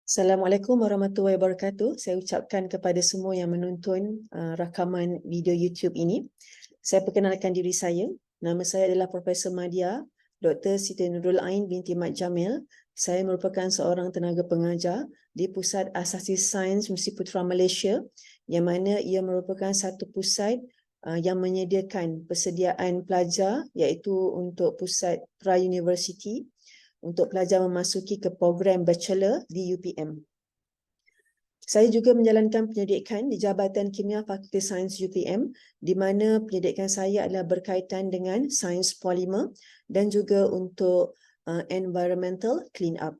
Assalamualaikum warahmatullahi wabarakatuh. Saya ucapkan kepada semua yang menonton rakaman video YouTube ini. Saya perkenalkan diri saya. Nama saya adalah Profesor Madya Dr. Siti Nurul Ain binti Mat Jamil. Saya merupakan seorang tenaga pengajar di Pusat Asasi Sains Universiti Putra Malaysia, yang mana ia merupakan satu pusat yang menyediakan persediaan pelajar, iaitu untuk pusat pra-university untuk pelajar memasuki ke program bachelor di UPM. Saya juga menjalankan penyelidikan di Jabatan Kimia Fakulti Sains UPM, di mana penyelidikan saya adalah berkaitan dengan sains polimer dan juga untuk environmental clean up.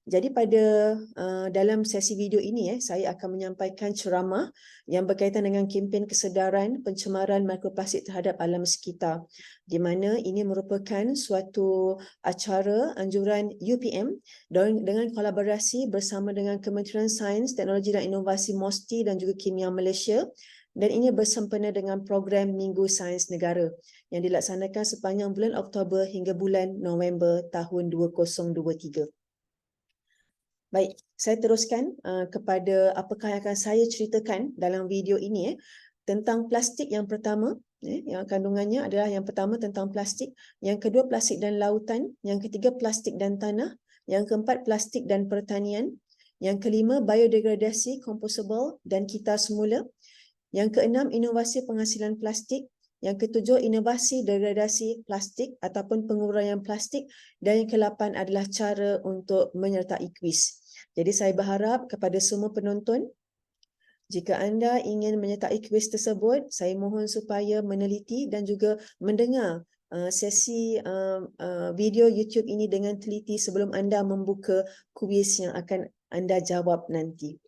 Jadi pada dalam sesi video ini saya akan menyampaikan ceramah yang berkaitan dengan kempen kesedaran pencemaran mikroplastik terhadap alam sekitar, di mana ini merupakan suatu acara anjuran UPM dengan kolaborasi bersama dengan Kementerian Sains, Teknologi dan Inovasi MOSTI dan juga Kimia Malaysia, dan ini bersempena dengan program Minggu Sains Negara yang dilaksanakan sepanjang bulan Oktober hingga bulan November tahun 2023. Baik, saya teruskan kepada apakah yang akan saya ceritakan dalam video ini tentang plastik. Yang pertama, yang kandungannya adalah yang pertama tentang plastik, yang kedua plastik dan lautan, yang ketiga plastik dan tanah, yang keempat plastik dan pertanian, yang kelima biodegradasi, composable dan kita semula, yang keenam inovasi penghasilan plastik, yang ketujuh inovasi degradasi plastik ataupun penguraian plastik, dan yang ke-8 adalah cara untuk menyertai kuis. Jadi saya berharap kepada semua penonton, jika anda ingin menyertai kuis tersebut, saya mohon supaya meneliti dan juga mendengar sesi video YouTube ini dengan teliti sebelum anda membuka kuis yang akan anda jawab nanti.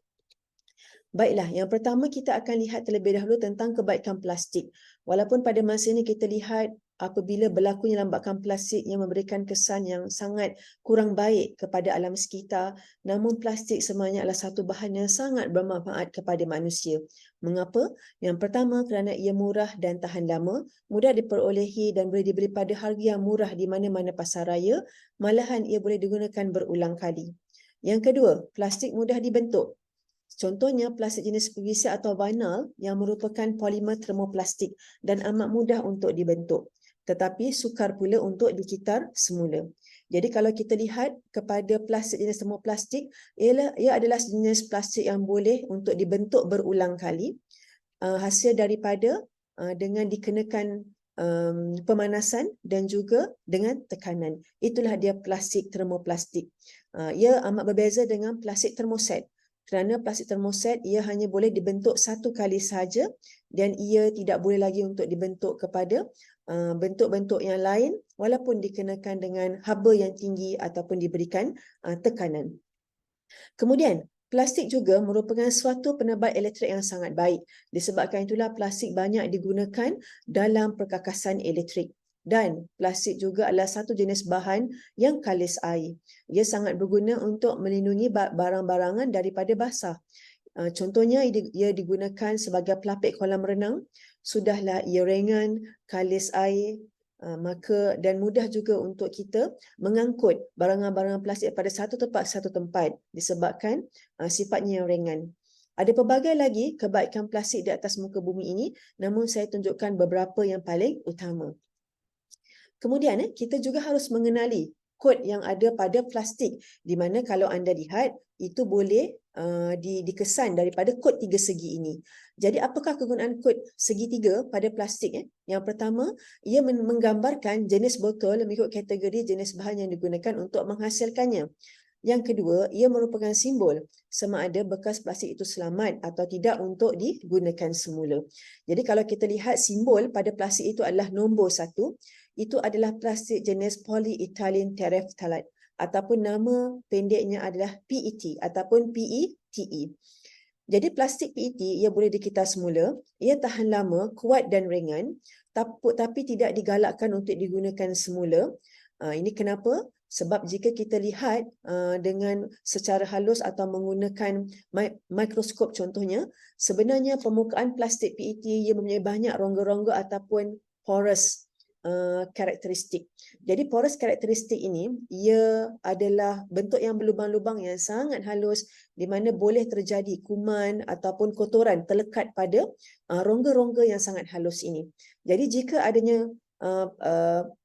Baiklah, yang pertama kita akan lihat terlebih dahulu tentang kebaikan plastik. Walaupun pada masa ini kita lihat apabila berlakunya lambakan plastik yang memberikan kesan yang sangat kurang baik kepada alam sekitar, namun plastik sebenarnya adalah satu bahan yang sangat bermanfaat kepada manusia. Mengapa? Yang pertama, kerana ia murah dan tahan lama, mudah diperolehi dan boleh dibeli pada harga yang murah di mana-mana pasar raya, malahan ia boleh digunakan berulang kali. Yang kedua, plastik mudah dibentuk. Contohnya plastik jenis PVC atau vinyl yang merupakan polimer termoplastik dan amat mudah untuk dibentuk, tetapi sukar pula untuk dikitar semula. Jadi kalau kita lihat kepada plastik jenis termoplastik, ia adalah jenis plastik yang boleh untuk dibentuk berulang kali, hasil daripada dengan dikenakan pemanasan dan juga dengan tekanan. Itulah dia plastik termoplastik. Ia amat berbeza dengan plastik termoset. Kerana plastik termoset ia hanya boleh dibentuk satu kali sahaja dan ia tidak boleh lagi untuk dibentuk kepada bentuk-bentuk yang lain walaupun dikenakan dengan haba yang tinggi ataupun diberikan tekanan. Kemudian, plastik juga merupakan suatu penebar elektrik yang sangat baik. Disebabkan itulah plastik banyak digunakan dalam perkakasan elektrik. Dan plastik juga adalah satu jenis bahan yang kalis air. Ia sangat berguna untuk melindungi barang-barangan daripada basah. Contohnya ia digunakan sebagai pelapik kolam renang. Sudahlah ia ringan, kalis air, maka dan mudah juga untuk kita mengangkut barangan-barangan plastik pada satu tempat disebabkan sifatnya yang ringan. Ada pelbagai lagi kebaikan plastik di atas muka bumi ini, namun saya tunjukkan beberapa yang paling utama. Kemudian kita juga harus mengenali kod yang ada pada plastik, di mana kalau anda lihat itu boleh dikesan daripada kod tiga segi ini. Jadi apakah kegunaan kod segitiga pada plastik? Yang pertama, ia menggambarkan jenis botol mengikut kategori jenis bahan yang digunakan untuk menghasilkannya. Yang kedua, ia merupakan simbol sama ada bekas plastik itu selamat atau tidak untuk digunakan semula. Jadi kalau kita lihat simbol pada plastik itu adalah nombor 1, itu adalah plastik jenis polyethylene terephthalate ataupun nama pendeknya adalah PET ataupun PETE. Jadi plastik PET ia boleh dikitar semula, ia tahan lama, kuat dan ringan, tapi tidak digalakkan untuk digunakan semula. Ini kenapa? Sebab jika kita lihat dengan secara halus atau menggunakan mikroskop contohnya, sebenarnya permukaan plastik PET ia mempunyai banyak rongga-rongga ataupun porous. karakteristik. Jadi porous karakteristik ini, ia adalah bentuk yang berlubang-lubang yang sangat halus di mana boleh terjadi kuman ataupun kotoran terlekat pada rongga-rongga yang sangat halus ini. Jadi jika adanya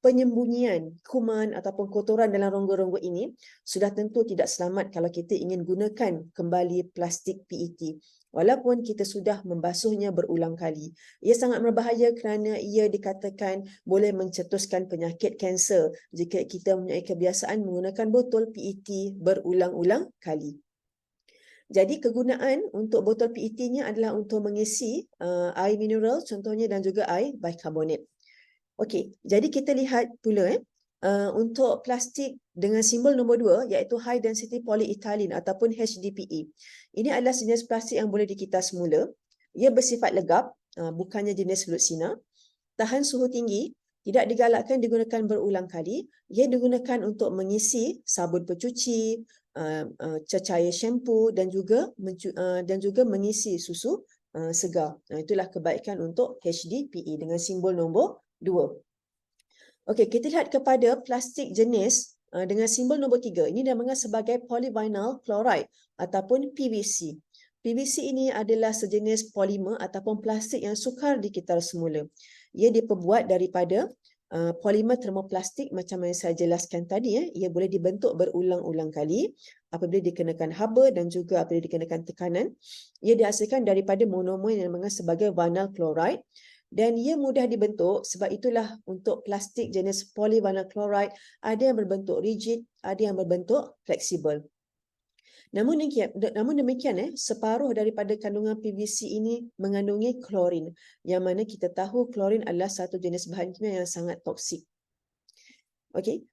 penyembunyian kuman ataupun kotoran dalam rongga-rongga ini, sudah tentu tidak selamat kalau kita ingin gunakan kembali plastik PET. Walaupun kita sudah membasuhnya berulang kali. Ia sangat berbahaya kerana ia dikatakan boleh mencetuskan penyakit kanser jika kita mempunyai kebiasaan menggunakan botol PET berulang-ulang kali. Jadi kegunaan untuk botol PET-nya adalah untuk mengisi air mineral contohnya dan juga air bikarbonat. Okey, jadi kita lihat pula untuk plastik dengan simbol nombor 2 iaitu High Density Polyethylene ataupun HDPE. Ini adalah jenis plastik yang boleh dikitas semula. Ia bersifat legap, bukannya jenis lutsina. Tahan suhu tinggi, tidak digalakkan digunakan berulang kali. Ia digunakan untuk mengisi sabun pencuci, cecair shampoo dan juga mengisi susu segar. Itulah kebaikan untuk HDPE dengan simbol nombor 2. Okey, kita lihat kepada plastik jenis dengan simbol nombor 3. Ini dinamakan sebagai polyvinyl chloride ataupun PVC. PVC ini adalah sejenis polimer ataupun plastik yang sukar dikitar semula. Ia diperbuat daripada polimer termoplastik macam yang saya jelaskan tadi. Ia boleh dibentuk berulang-ulang kali apabila dikenakan haba dan juga apabila dikenakan tekanan. Ia dihasilkan daripada monomer yang dinamakan sebagai vinyl chloride. Dan ia mudah dibentuk, sebab itulah untuk plastik jenis polyvinyl chloride ada yang berbentuk rigid, ada yang berbentuk fleksibel. Namun demikian, separuh daripada kandungan PVC ini mengandungi klorin, yang mana kita tahu klorin adalah satu jenis bahan kimia yang sangat toksik. Okey,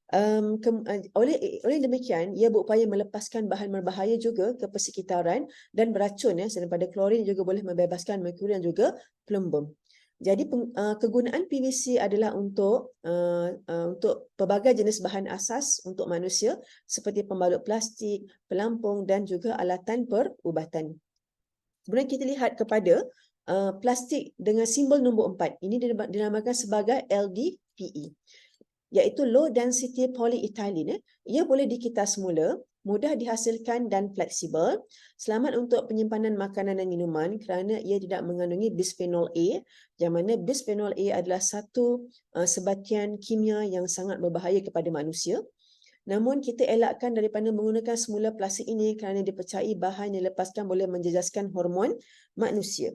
oleh demikian, ia berupaya melepaskan bahan berbahaya juga ke persekitaran dan beracun daripada klorin juga boleh membebaskan merkuri dan juga plumbum. Jadi kegunaan PVC adalah untuk pelbagai jenis bahan asas untuk manusia seperti pembalut plastik, pelampung dan juga alatan perubatan. Kemudian kita lihat kepada plastik dengan simbol nombor 4. Ini dinamakan sebagai LDPE, iaitu Low Density Polyethylene. Ia boleh dikitas semula, mudah dihasilkan dan fleksibel, selamat untuk penyimpanan makanan dan minuman kerana ia tidak mengandungi bisphenol A, yang mana bisphenol A adalah satu sebatian kimia yang sangat berbahaya kepada manusia. Namun kita elakkan daripada menggunakan semula plastik ini kerana dipercayai bahan yang dilepaskan boleh menjejaskan hormon manusia.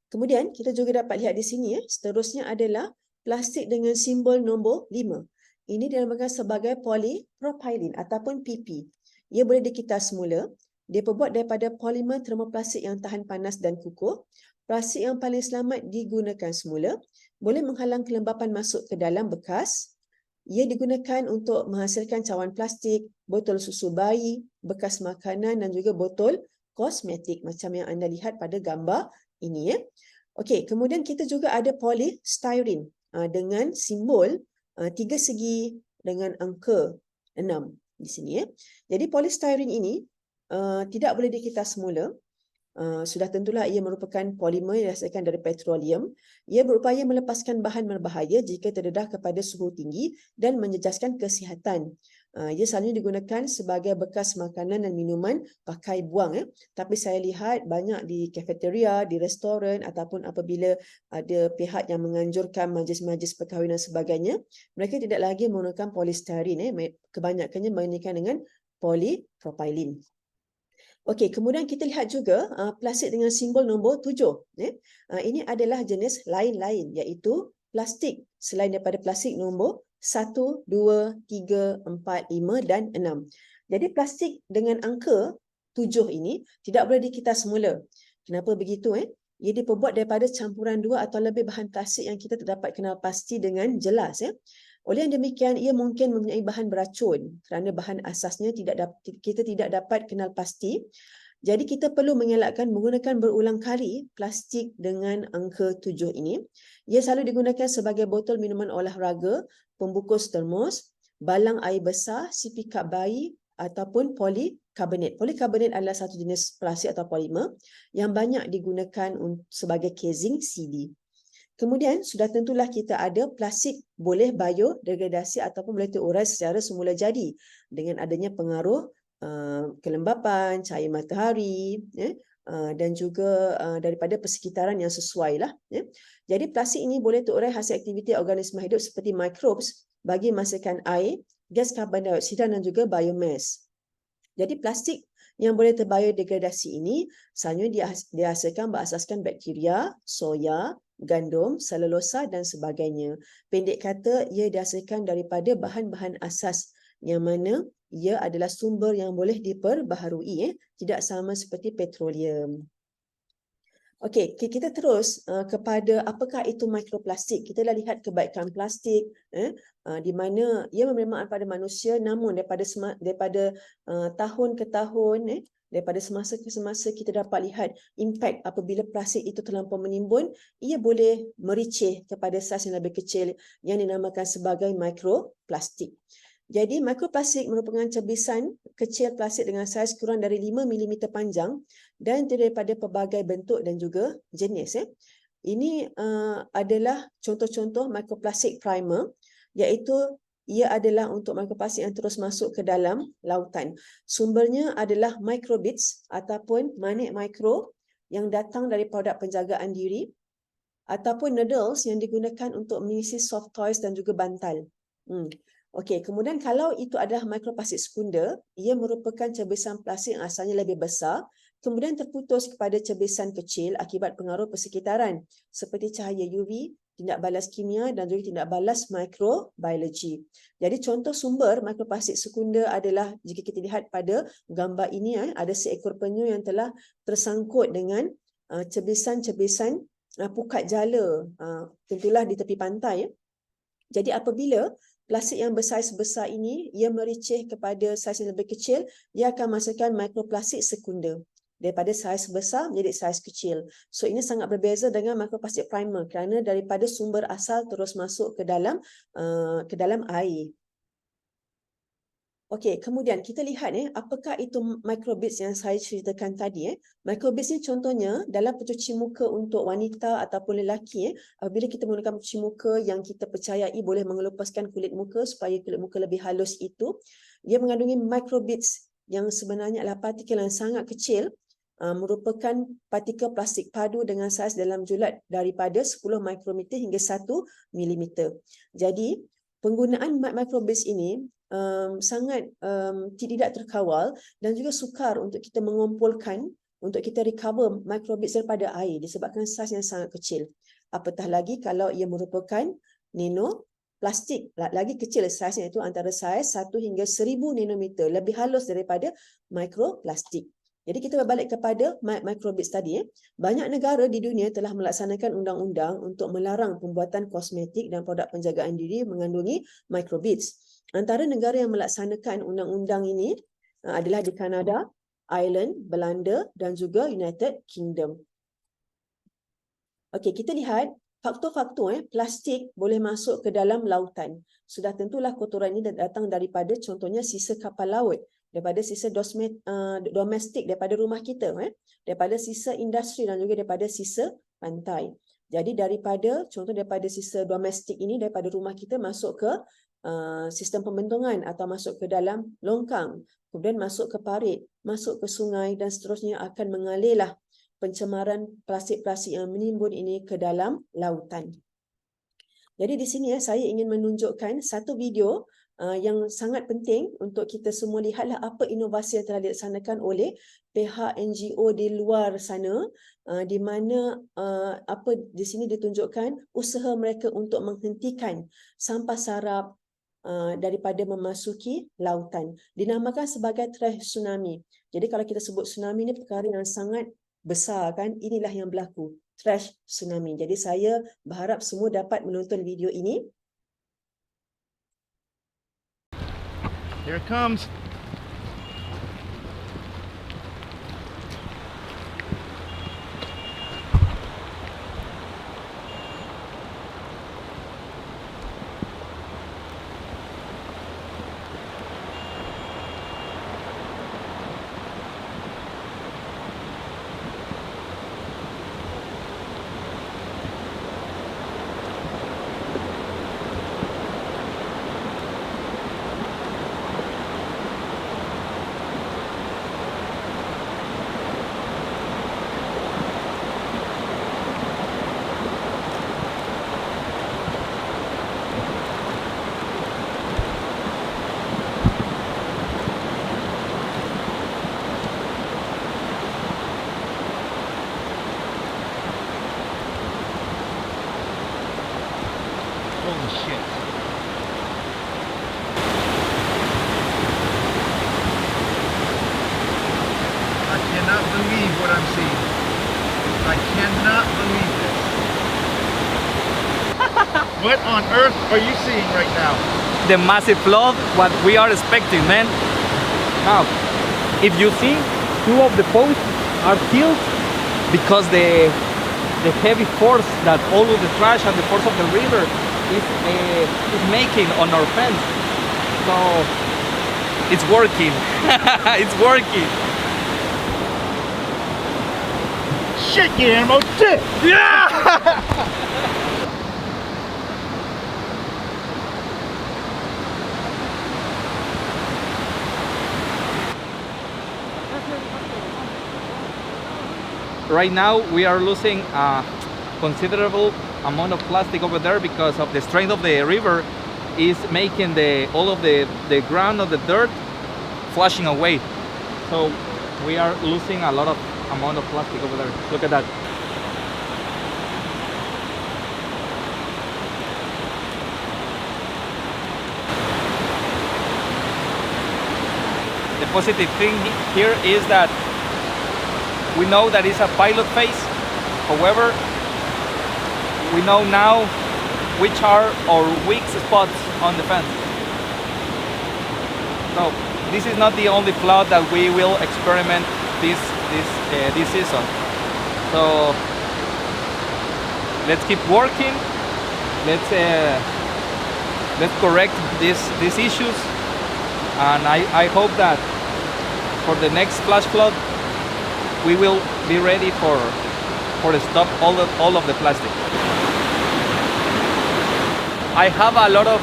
Kemudian kita juga dapat lihat di sini, seterusnya adalah plastik dengan simbol nombor 5. Ini dinamakan sebagai polypropylene ataupun PP. Ia boleh dikitas semula. Dia terbuat daripada polimer termoplastik yang tahan panas dan kukuh. Plastik yang paling selamat digunakan semula. Boleh menghalang kelembapan masuk ke dalam bekas. Ia digunakan untuk menghasilkan cawan plastik, botol susu bayi, bekas makanan dan juga botol kosmetik macam yang anda lihat pada gambar ini. Okey, kemudian kita juga ada polystyrene dengan simbol 3 segi dengan angka 6 di sini. Jadi polystyrene ini tidak boleh dikitas semula. Sudah tentulah ia merupakan polimer yang dihasilkan dari petroleum. Ia berupaya melepaskan bahan berbahaya jika terdedah kepada suhu tinggi dan menjejaskan kesihatan. Ia selalunya digunakan sebagai bekas makanan dan minuman pakai buang. Tapi saya lihat banyak di kafeteria, di restoran ataupun apabila ada pihak yang menganjurkan majlis-majlis perkahwinan dan sebagainya, mereka tidak lagi menggunakan polystyrene. Kebanyakannya menggunakan dengan polypropylene. Okey, kemudian kita lihat juga plastik dengan simbol nombor 7. Ini adalah jenis lain-lain iaitu plastik selain daripada plastik nombor 1, 2, 3, 4, 5 dan 6. Jadi plastik dengan angka 7 ini tidak boleh dikitas semula. Kenapa begitu? Ia diperbuat daripada campuran 2 atau lebih bahan plastik yang kita tak dapat kenal pasti dengan jelas. Oleh yang demikian, ia mungkin mempunyai bahan beracun kerana bahan asasnya kita tidak dapat kenal pasti. Jadi kita perlu mengelakkan menggunakan berulang kali plastik dengan angka 7 ini. Ia selalu digunakan sebagai botol minuman olahraga, pembungkus termos, balang air besar, sipi kap bayi ataupun polikarbonat. Polikarbonat adalah satu jenis plastik atau polimer yang banyak digunakan sebagai casing CD. Kemudian sudah tentulah kita ada plastik boleh biodegradasi ataupun boleh terurai secara semula jadi dengan adanya pengaruh kelembapan, cahaya matahari, dan juga daripada persekitaran yang sesuai lah. Jadi plastik ini boleh terurai hasil aktiviti organisma hidup seperti mikrobs bagi menghasilkan air, gas karbon dioksida dan juga biomas. Jadi plastik yang boleh terbiodegradasi ini selalunya dihasilkan berasaskan bakteria, soya, gandum, selulosa dan sebagainya. Pendek kata, ia dihasilkan daripada bahan-bahan asas yang mana ia adalah sumber yang boleh diperbaharui, tidak sama seperti petroleum. Okey, kita terus kepada apakah itu mikroplastik. Kita dah lihat kebaikan plastik di mana ia memberi manfaat pada manusia, namun daripada tahun ke tahun, daripada semasa ke semasa kita dapat lihat impak apabila plastik itu terlampau menimbun, ia boleh mericih kepada saiz yang lebih kecil yang dinamakan sebagai mikroplastik. Jadi mikroplastik merupakan cebisan kecil plastik dengan saiz kurang dari 5 mm panjang dan daripada pelbagai bentuk dan juga jenis. Ini adalah contoh-contoh mikroplastik primer, iaitu ia adalah untuk mikroplastik yang terus masuk ke dalam lautan. Sumbernya adalah microbeads ataupun manik mikro yang datang dari produk penjagaan diri ataupun needles yang digunakan untuk mengisi soft toys dan juga bantal. Okey, kemudian kalau itu adalah mikroplastik sekunder, ia merupakan cebisan plastik yang asalnya lebih besar, kemudian terputus kepada cebisan kecil akibat pengaruh persekitaran seperti cahaya UV, tindak balas kimia dan juga tindak balas mikrobiologi. Jadi contoh sumber mikroplastik sekunder adalah jika kita lihat pada gambar ini, ada seekor penyu yang telah tersangkut dengan cebisan-cebisan pukat jala, tentulah di tepi pantai. Jadi apabila plastik yang bersaiz besar ini, ia mericih kepada saiz yang lebih kecil, dia akan menghasilkan mikroplastik sekunder. Daripada saiz besar menjadi saiz kecil. So ini sangat berbeza dengan mikroplastik primer kerana daripada sumber asal terus masuk ke dalam air. Okey, kemudian kita lihat apakah itu microbeads yang saya ceritakan tadi. Microbeads ni contohnya dalam pencuci muka untuk wanita ataupun lelaki. Apabila kita menggunakan pencuci muka yang kita percayai boleh mengelupaskan kulit muka supaya kulit muka lebih halus itu, dia mengandungi microbeads yang sebenarnya adalah partikel yang sangat kecil, merupakan partikel plastik padu dengan saiz dalam julat daripada 10 mikrometer hingga 1 milimeter. Jadi penggunaan microbeads ini sangat tidak terkawal dan juga sukar untuk kita mengumpulkan, untuk kita recover microbeads daripada air disebabkan saiz yang sangat kecil. Apatah lagi kalau ia merupakan nanoplastik, lagi kecil saiznya, itu antara saiz 1 hingga 1000 nanometer, lebih halus daripada mikroplastik. Jadi kita berbalik kepada microbeads tadi. Banyak negara di dunia telah melaksanakan undang-undang untuk melarang pembuatan kosmetik dan produk penjagaan diri mengandungi microbeads. Antara negara yang melaksanakan undang-undang ini adalah di Kanada, Ireland, Belanda dan juga United Kingdom. Okey, kita lihat faktor-faktor plastik boleh masuk ke dalam lautan. Sudah tentulah kotoran ini datang daripada contohnya sisa kapal laut, daripada sisa domestik daripada rumah kita, daripada sisa industri dan juga daripada sisa pantai. Jadi daripada sisa domestik ini, daripada rumah kita masuk ke sistem pembentungan atau masuk ke dalam longkang, kemudian masuk ke parit, masuk ke sungai dan seterusnya akan mengalirlah pencemaran plastik-plastik yang menimbun ini ke dalam lautan. Jadi di sini saya ingin menunjukkan satu video yang sangat penting untuk kita semua lihatlah apa inovasi yang telah dilaksanakan oleh pihak NGO di luar sana, di mana apa di sini ditunjukkan usaha mereka untuk menghentikan sampah sarap daripada memasuki lautan. Dinamakan sebagai trash tsunami. Jadi kalau kita sebut tsunami ni perkara yang sangat besar kan, inilah yang berlaku, trash tsunami. Jadi saya berharap semua dapat menonton video ini. Here it comes. what I'm seeing. I cannot believe this. What on earth are you seeing right now? The massive flood, what we are expecting, man. Now, if you see, two of the posts are killed because the heavy force that all of the trash and the force of the river is making on our fence. So it's working. It's working. Shit, Guillermo, shit! Yeah! Right now we are losing a considerable amount of plastic over there because of the strength of the river is making all of the ground of the dirt flushing away. So we are losing a lot of amount of plastic over there. Look at that. The positive thing here is that we know that it's a pilot phase. However, we know now which are our weak spots on the fence. So this is not the only flood that we will experiment this season. So let's keep working. Let's correct these issues, and I hope that for the next flash flood we will be ready for stop all of the plastic. I have a lot of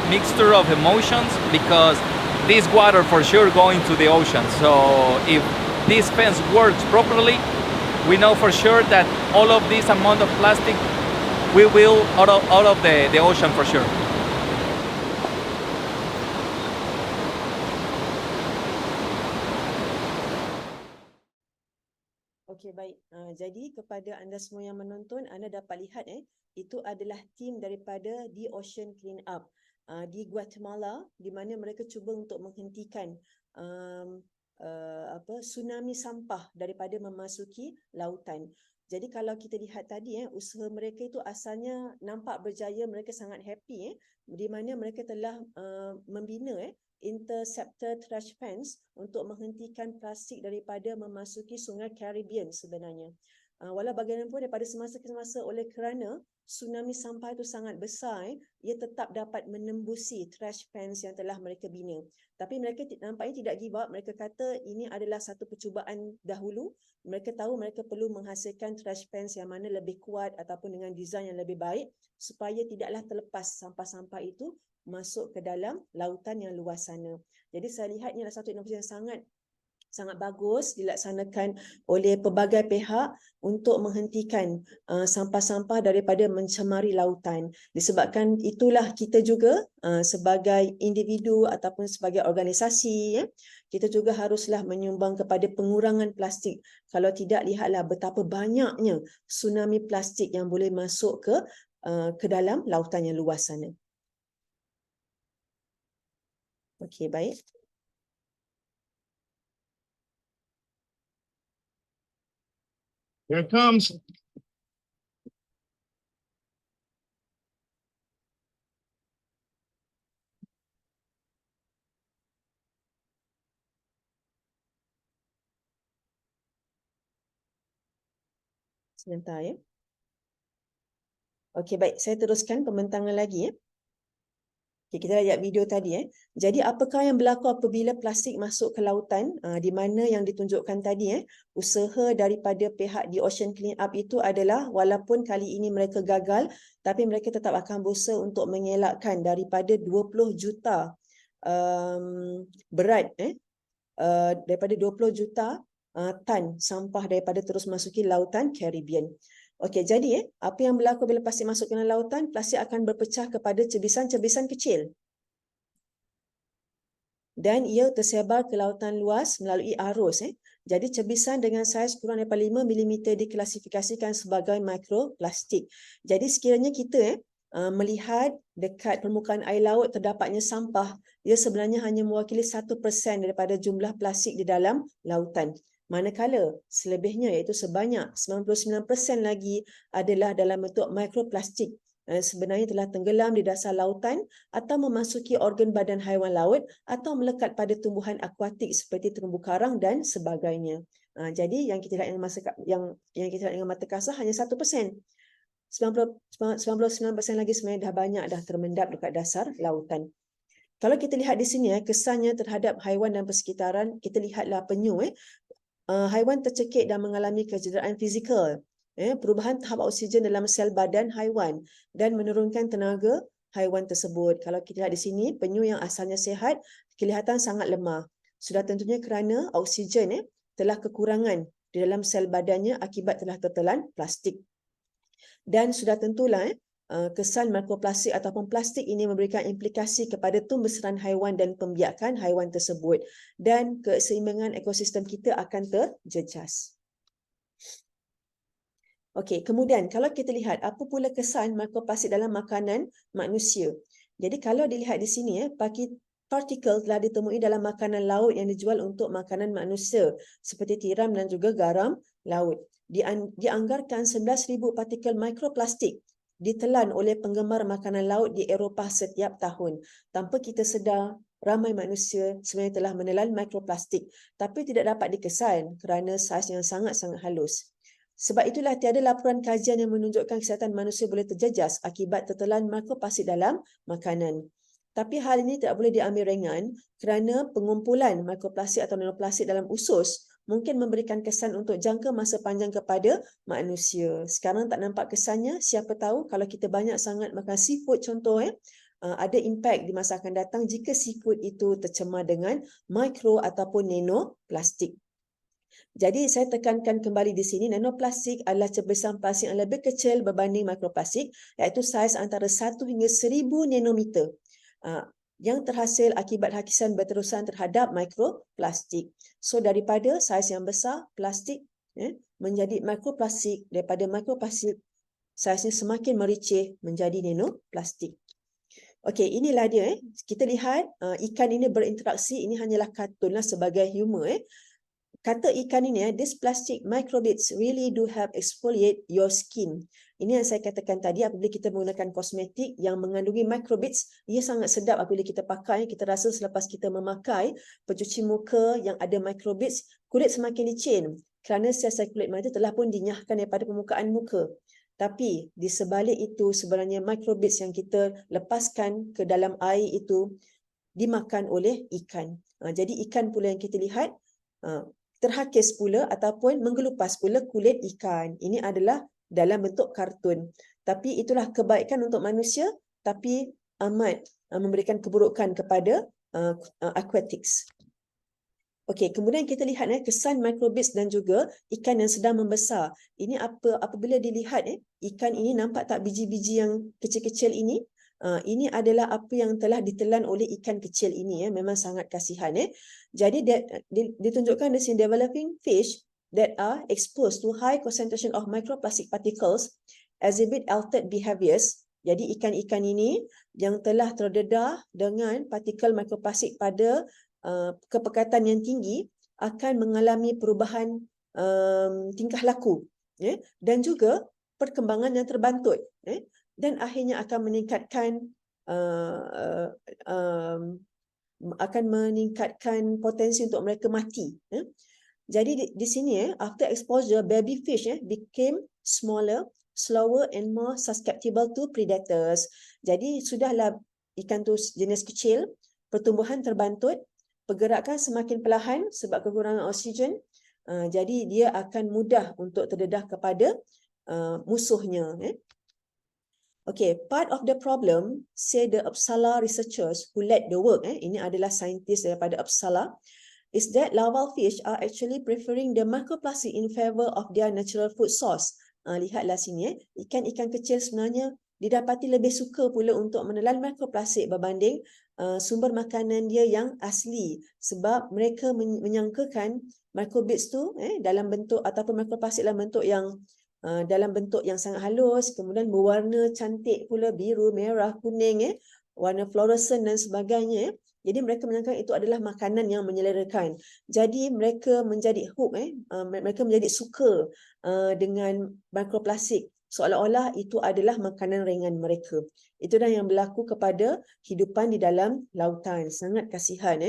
mixture of emotions because this water for sure going to the ocean. So if this fence works properly, we know for sure that all of this amount of plastic we will out of the ocean for sure. Okey, baik. Jadi kepada anda semua yang menonton, anda dapat lihat itu adalah tim daripada The Ocean Clean Up di Guatemala, di mana mereka cuba untuk menghentikan tsunami sampah daripada memasuki lautan. Jadi kalau kita lihat tadi usaha mereka itu asalnya nampak berjaya, mereka sangat happy di mana mereka telah membina interceptor trash fence untuk menghentikan plastik daripada memasuki Sungai Caribbean sebenarnya. Walau bagaimanapun daripada semasa ke semasa oleh kerana tsunami sampah itu sangat besar, ia tetap dapat menembusi trash fence yang telah mereka bina. Tapi mereka nampaknya tidak give up. Mereka kata ini adalah satu percubaan dahulu. Mereka tahu mereka perlu menghasilkan trash fence yang mana lebih kuat ataupun dengan desain yang lebih baik supaya tidaklah terlepas sampah-sampah itu masuk ke dalam lautan yang luas sana. Jadi saya lihat ini adalah satu inovasi yang sangat bagus dilaksanakan oleh pelbagai pihak untuk menghentikan sampah-sampah daripada mencemari lautan. Disebabkan itulah kita juga sebagai individu ataupun sebagai organisasi, kita juga haruslah menyumbang kepada pengurangan plastik. Kalau tidak, lihatlah betapa banyaknya tsunami plastik yang boleh masuk ke dalam lautan yang luas sana. Okey, baik. Here it comes. Sebentar Okey, baik. Saya teruskan pembentangan lagi Okay, kita lihat video tadi Jadi apakah yang berlaku apabila plastik masuk ke lautan? Di mana yang ditunjukkan tadi usaha daripada pihak The Ocean Clean Up itu adalah walaupun kali ini mereka gagal, tapi mereka tetap akan berusaha untuk mengelakkan daripada 20 juta berat daripada 20 juta tan sampah daripada terus masuki lautan Caribbean. Okey, jadi apa yang berlaku bila plastik masuk ke dalam lautan? Plastik akan berpecah kepada cebisan-cebisan kecil. Dan ia tersebar ke lautan luas melalui arus. Jadi cebisan dengan saiz kurang daripada 5 mm diklasifikasikan sebagai mikroplastik. Jadi sekiranya kita melihat dekat permukaan air laut terdapatnya sampah, ia sebenarnya hanya mewakili 1% daripada jumlah plastik di dalam lautan. Manakala selebihnya iaitu sebanyak 99% lagi adalah dalam bentuk mikroplastik sebenarnya telah tenggelam di dasar lautan atau memasuki organ badan haiwan laut atau melekat pada tumbuhan akuatik seperti terumbu karang dan sebagainya. Jadi yang kita lihat yang kita lihat dengan mata kasar hanya 1%. 99% lagi sebenarnya dah banyak dah termendap dekat dasar lautan. Kalau kita lihat di sini kesannya terhadap haiwan dan persekitaran, kita lihatlah penyu haiwan tercekik dan mengalami kecederaan fizikal, perubahan tahap oksigen dalam sel badan haiwan dan menurunkan tenaga haiwan tersebut. Kalau kita lihat di sini, penyu yang asalnya sihat kelihatan sangat lemah. Sudah tentunya kerana oksigen telah kekurangan di dalam sel badannya akibat telah tertelan plastik. Dan sudah tentulah kesan mikroplastik ataupun plastik ini memberikan implikasi kepada tumbesaran haiwan dan pembiakan haiwan tersebut, dan keseimbangan ekosistem kita akan terjejas. Okey, kemudian kalau kita lihat apa pula kesan mikroplastik dalam makanan manusia. Jadi kalau dilihat di sini partikel telah ditemui dalam makanan laut yang dijual untuk makanan manusia seperti tiram dan juga garam laut. Dianggarkan 11,000 partikel mikroplastik ditelan oleh penggemar makanan laut di Eropah setiap tahun. Tanpa kita sedar, ramai manusia sebenarnya telah menelan mikroplastik, tapi tidak dapat dikesan kerana saiz yang sangat-sangat halus. Sebab itulah tiada laporan kajian yang menunjukkan kesihatan manusia boleh terjejas akibat tertelan mikroplastik dalam makanan. Tapi hal ini tidak boleh diambil ringan kerana pengumpulan mikroplastik atau nanoplastik dalam usus mungkin memberikan kesan untuk jangka masa panjang kepada manusia. Sekarang tak nampak kesannya, siapa tahu kalau kita banyak sangat makan seafood contoh, ada impak di masa akan datang jika seafood itu tercemar dengan mikro ataupun nanoplastik. Jadi saya tekankan kembali di sini, nanoplastik adalah cebisan plastik yang lebih kecil berbanding mikroplastik, iaitu saiz antara 1 hingga 1000 nanometer. Yang terhasil akibat hakisan berterusan terhadap mikroplastik. So daripada saiz yang besar plastik menjadi mikroplastik, daripada mikroplastik saiznya semakin mericih menjadi nanoplastik. Okey, inilah dia. Kita lihat ikan ini berinteraksi, ini hanyalah kartunlah sebagai humor. Kata ikan ini, this plastic microbeads really do help exfoliate your skin. Ini yang saya katakan tadi, apabila kita menggunakan kosmetik yang mengandungi microbeads, ia sangat sedap apabila kita pakai. Kita rasa selepas kita memakai pencuci muka yang ada microbeads, kulit semakin licin kerana sel-sel kulit mata telah pun dinyahkan daripada permukaan muka. Tapi di sebalik itu sebenarnya microbeads yang kita lepaskan ke dalam air itu dimakan oleh ikan. Jadi ikan pula yang kita lihat terhakis pula ataupun menggelupas pula kulit ikan. Ini adalah dalam bentuk kartun. Tapi itulah kebaikan untuk manusia, tapi amat memberikan keburukan kepada aquatics. Okey, kemudian kita lihat kesan microbeads dan juga ikan yang sedang membesar. Ini apabila dilihat ikan ini nampak tak biji-biji yang kecil-kecil ini? Ini adalah apa yang telah ditelan oleh ikan kecil ini, memang sangat kasihan. Jadi ditunjukkan di sini, developing fish that are exposed to high concentration of microplastic particles exhibit altered behaviors. Jadi ikan-ikan ini yang telah terdedah dengan partikel mikroplastik pada kepekatan yang tinggi akan mengalami perubahan tingkah laku dan juga perkembangan yang terbantut. Dan akhirnya akan meningkatkan potensi untuk mereka mati. Jadi di sini after exposure, baby fish became smaller, slower and more susceptible to predators. Jadi sudahlah ikan tu jenis kecil, pertumbuhan terbantut, pergerakan semakin perlahan sebab kekurangan oksigen. Jadi dia akan mudah untuk terdedah kepada musuhnya. Okay, part of the problem, say the Uppsala researchers who led the work, ini adalah saintis daripada Uppsala, is that larval fish are actually preferring the microplastic in favor of their natural food source. Lihatlah sini, ikan-ikan kecil sebenarnya didapati lebih suka pula untuk menelan mikroplastik berbanding sumber makanan dia yang asli, sebab mereka menyangkakan microbeads tu dalam bentuk ataupun mikroplastik dalam bentuk yang sangat halus, kemudian berwarna cantik pula, biru, merah, kuning, warna fluorescent dan sebagainya. Jadi mereka menyangka itu adalah makanan yang menyelerakan. Jadi mereka menjadi hook, mereka menjadi suka dengan mikroplastik. Seolah-olah itu adalah makanan ringan mereka. Itulah yang berlaku kepada hidupan di dalam lautan. Sangat kasihan.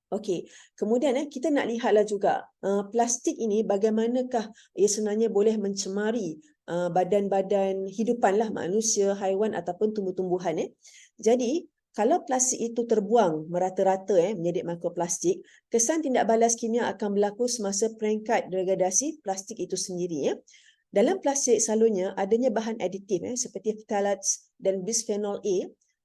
Okey, kemudian kita nak lihatlah juga plastik ini bagaimanakah ia sebenarnya boleh mencemari badan-badan hidupanlah manusia, haiwan ataupun tumbuh-tumbuhan. Jadi kalau plastik itu terbuang merata-rata menjadi mikroplastik, kesan tindak balas kimia akan berlaku semasa peringkat degradasi plastik itu sendiri. Dalam plastik selalunya adanya bahan aditif seperti phthalates dan bisphenol A,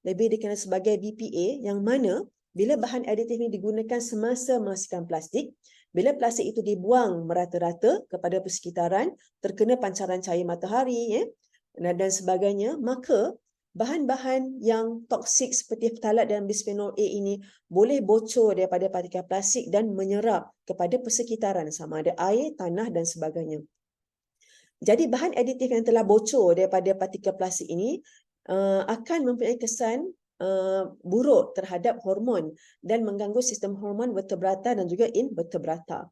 lebih dikenal sebagai BPA, yang mana bila bahan aditif ini digunakan semasa menghasilkan plastik, bila plastik itu dibuang merata-rata kepada persekitaran, terkena pancaran cahaya matahari dan sebagainya, maka bahan-bahan yang toksik seperti phthalates dan bisphenol A ini boleh bocor daripada partikel plastik dan menyerap kepada persekitaran sama ada air, tanah dan sebagainya. Jadi bahan aditif yang telah bocor daripada partikel plastik ini akan mempunyai kesan buruk terhadap hormon dan mengganggu sistem hormon vertebrata dan juga invertebrata.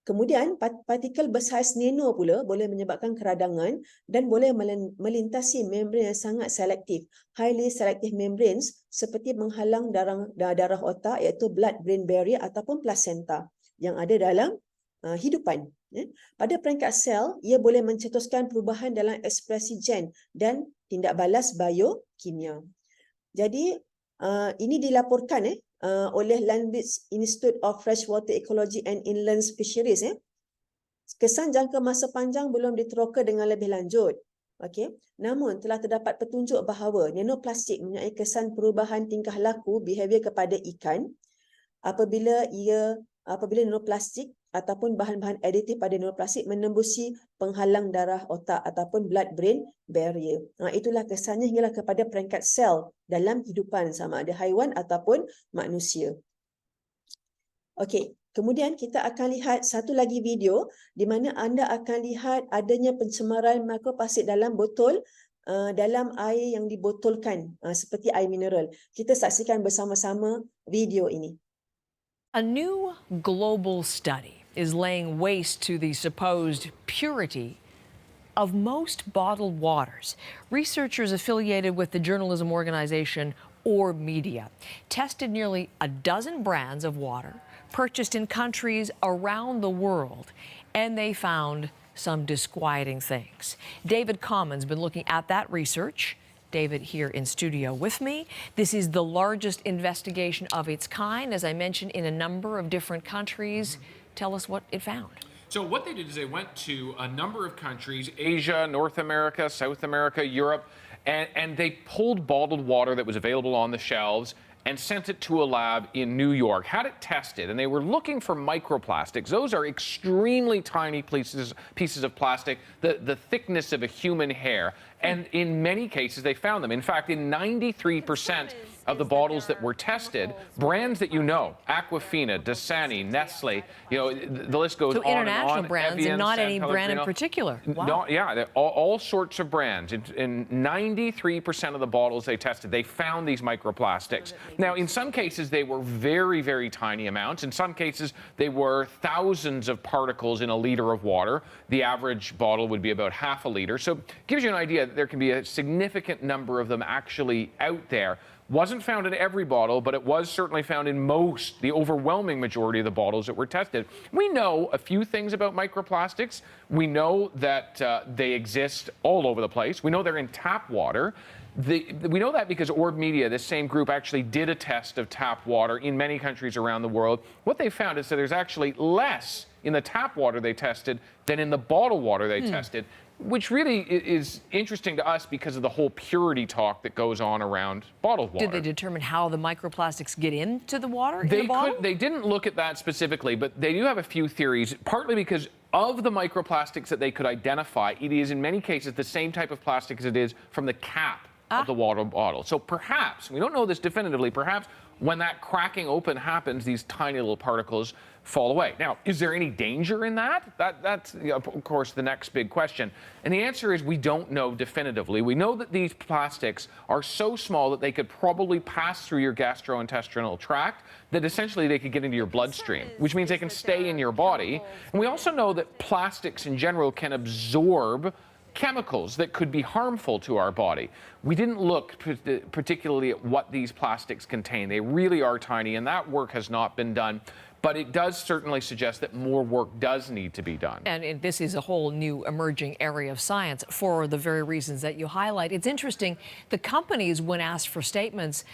Kemudian partikel bersaiz nano pula boleh menyebabkan keradangan dan boleh melintasi membran yang sangat selektif, highly selective membranes, seperti menghalang darah otak iaitu blood-brain barrier ataupun placenta yang ada dalam hidupan. Pada peringkat sel, ia boleh mencetuskan perubahan dalam ekspresi gen dan tindak balas biokimia. Jadi ini dilaporkan oleh Land-Based Institute of Freshwater Ecology and Inland Fisheries. Kesan jangka masa panjang belum diteroka dengan lebih lanjut. Okey, namun telah terdapat petunjuk bahawa nanoplastik mempunyai kesan perubahan tingkah laku behavior kepada ikan apabila nanoplastik ataupun bahan-bahan aditif pada nanoplastik menembusi penghalang darah otak ataupun blood-brain barrier. Itulah kesannya hinggalah kepada peringkat sel dalam hidupan sama ada haiwan ataupun manusia. Okey, kemudian kita akan lihat satu lagi video di mana anda akan lihat adanya pencemaran mikroplastik dalam botol dalam air yang dibotolkan seperti air mineral. Kita saksikan bersama-sama video ini. A new global study is laying waste to the supposed purity of most bottled waters. Researchers affiliated with the journalism organization Or Media tested nearly a dozen brands of water purchased in countries around the world, and they found some disquieting things. David Common's been looking at that research. David here in studio with me. This is the largest investigation of its kind, as I mentioned, in a number of different countries. Tell us what it found. So what they did is they went to a number of countries, Asia, North America, South America, Europe, and they pulled bottled water that was available on the shelves and sent it to a lab in New York, had it tested, and they were looking for microplastics. Those are extremely tiny pieces of plastic, the thickness of a human hair. And in many cases, they found them. In fact, in 93% of the bottles that were tested, brands that you know, Aquafina, Dasani, Nestle, the list goes on and on. So international brands Evian, and not San any brand in Pellegrino. particular. Wow. No, yeah, all sorts of brands. In 93% of the bottles they tested, they found these microplastics. Now, in some cases, they were very, very tiny amounts. In some cases, they were thousands of particles in a liter of water. The average bottle would be about half a liter. So it gives you an idea that there can be a significant number of them actually out there. Wasn't found in every bottle, but it was certainly found in the overwhelming majority of the bottles that were tested. We know a few things about microplastics. We know that they exist all over the place. We know they're in tap water. We know that because Orb Media, this same group, actually did a test of tap water in many countries around the world. What they found is that there's actually less in the tap water they tested than in the bottled water they tested, which really is interesting to us because of the whole purity talk that goes on around bottled water. Did they determine how the microplastics get into the water in the bottle? They didn't look at that specifically, but they do have a few theories, partly because of the microplastics that they could identify. It is in many cases the same type of plastic as it is from the cap of the water bottle. So perhaps, we don't know this definitively, perhaps when that cracking open happens, these tiny little particles fall away. Now, is there any danger in that? That's, of course, the next big question. And the answer is we don't know definitively. We know that these plastics are so small that they could probably pass through your gastrointestinal tract, that essentially they could get into your bloodstream, which means they can stay in your body. And we also know that plastics in general can absorb chemicals that could be harmful to our body. We didn't look particularly at what these plastics contain. They really are tiny, and that work has not been done. But it does certainly suggest that more work does need to be done. And this is a whole new emerging area of science for the very reasons that you highlight. It's interesting, the companies, when asked for statements,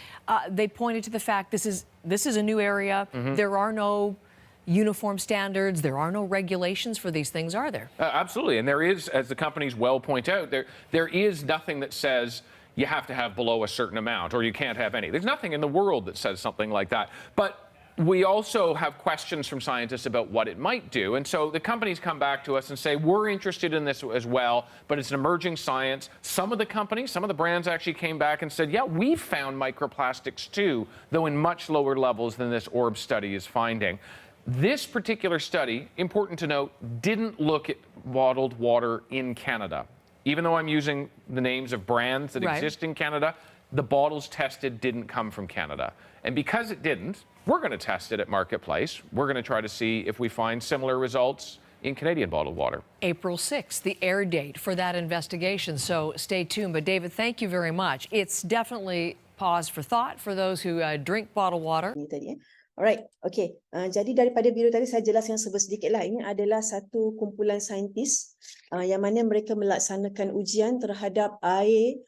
they pointed to the fact this is a new area. There are no uniform standards, there are no regulations for these things, are there? Absolutely, and there is, as the companies well point out, there is nothing that says you have to have below a certain amount or you can't have any. There's nothing in the world that says something like that. But we also have questions from scientists about what it might do. And so the companies come back to us and say, we're interested in this as well, but it's an emerging science. Some of the companies, some of the brands actually came back and said, yeah, we've found microplastics too, though in much lower levels than this Orb study is finding. This particular study, important to note, didn't look at bottled water in Canada. Even though I'm using the names of brands that exist in Canada, the bottles tested didn't come from Canada. And because it didn't, we're going to test it at Marketplace. We're going to try to see if we find similar results in Canadian bottled water. April 6th, the air date for that investigation. So stay tuned. But David, thank you very much. It's definitely pause for thought for those who drink bottled water. Ini tadi, Alright, okay. Jadi daripada video tadi saya jelaskan sedikit lah. Ini adalah satu kumpulan saintis yang mana mereka melaksanakan ujian terhadap air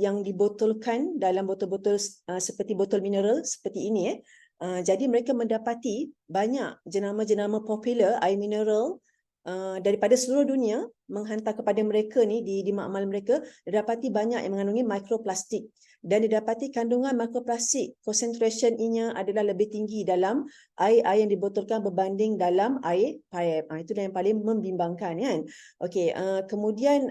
yang dibotolkan dalam botol-botol seperti botol mineral seperti ini. Jadi mereka mendapati banyak jenama-jenama popular air mineral daripada seluruh dunia menghantar kepada mereka ni di makmal mereka, didapati banyak yang mengandungi mikroplastik. Dan didapati kandungan mikroplastik concentration-nya adalah lebih tinggi dalam air yang dibotolkan berbanding dalam air pipe. Itu yang paling membimbangkan kan. Okey, kemudian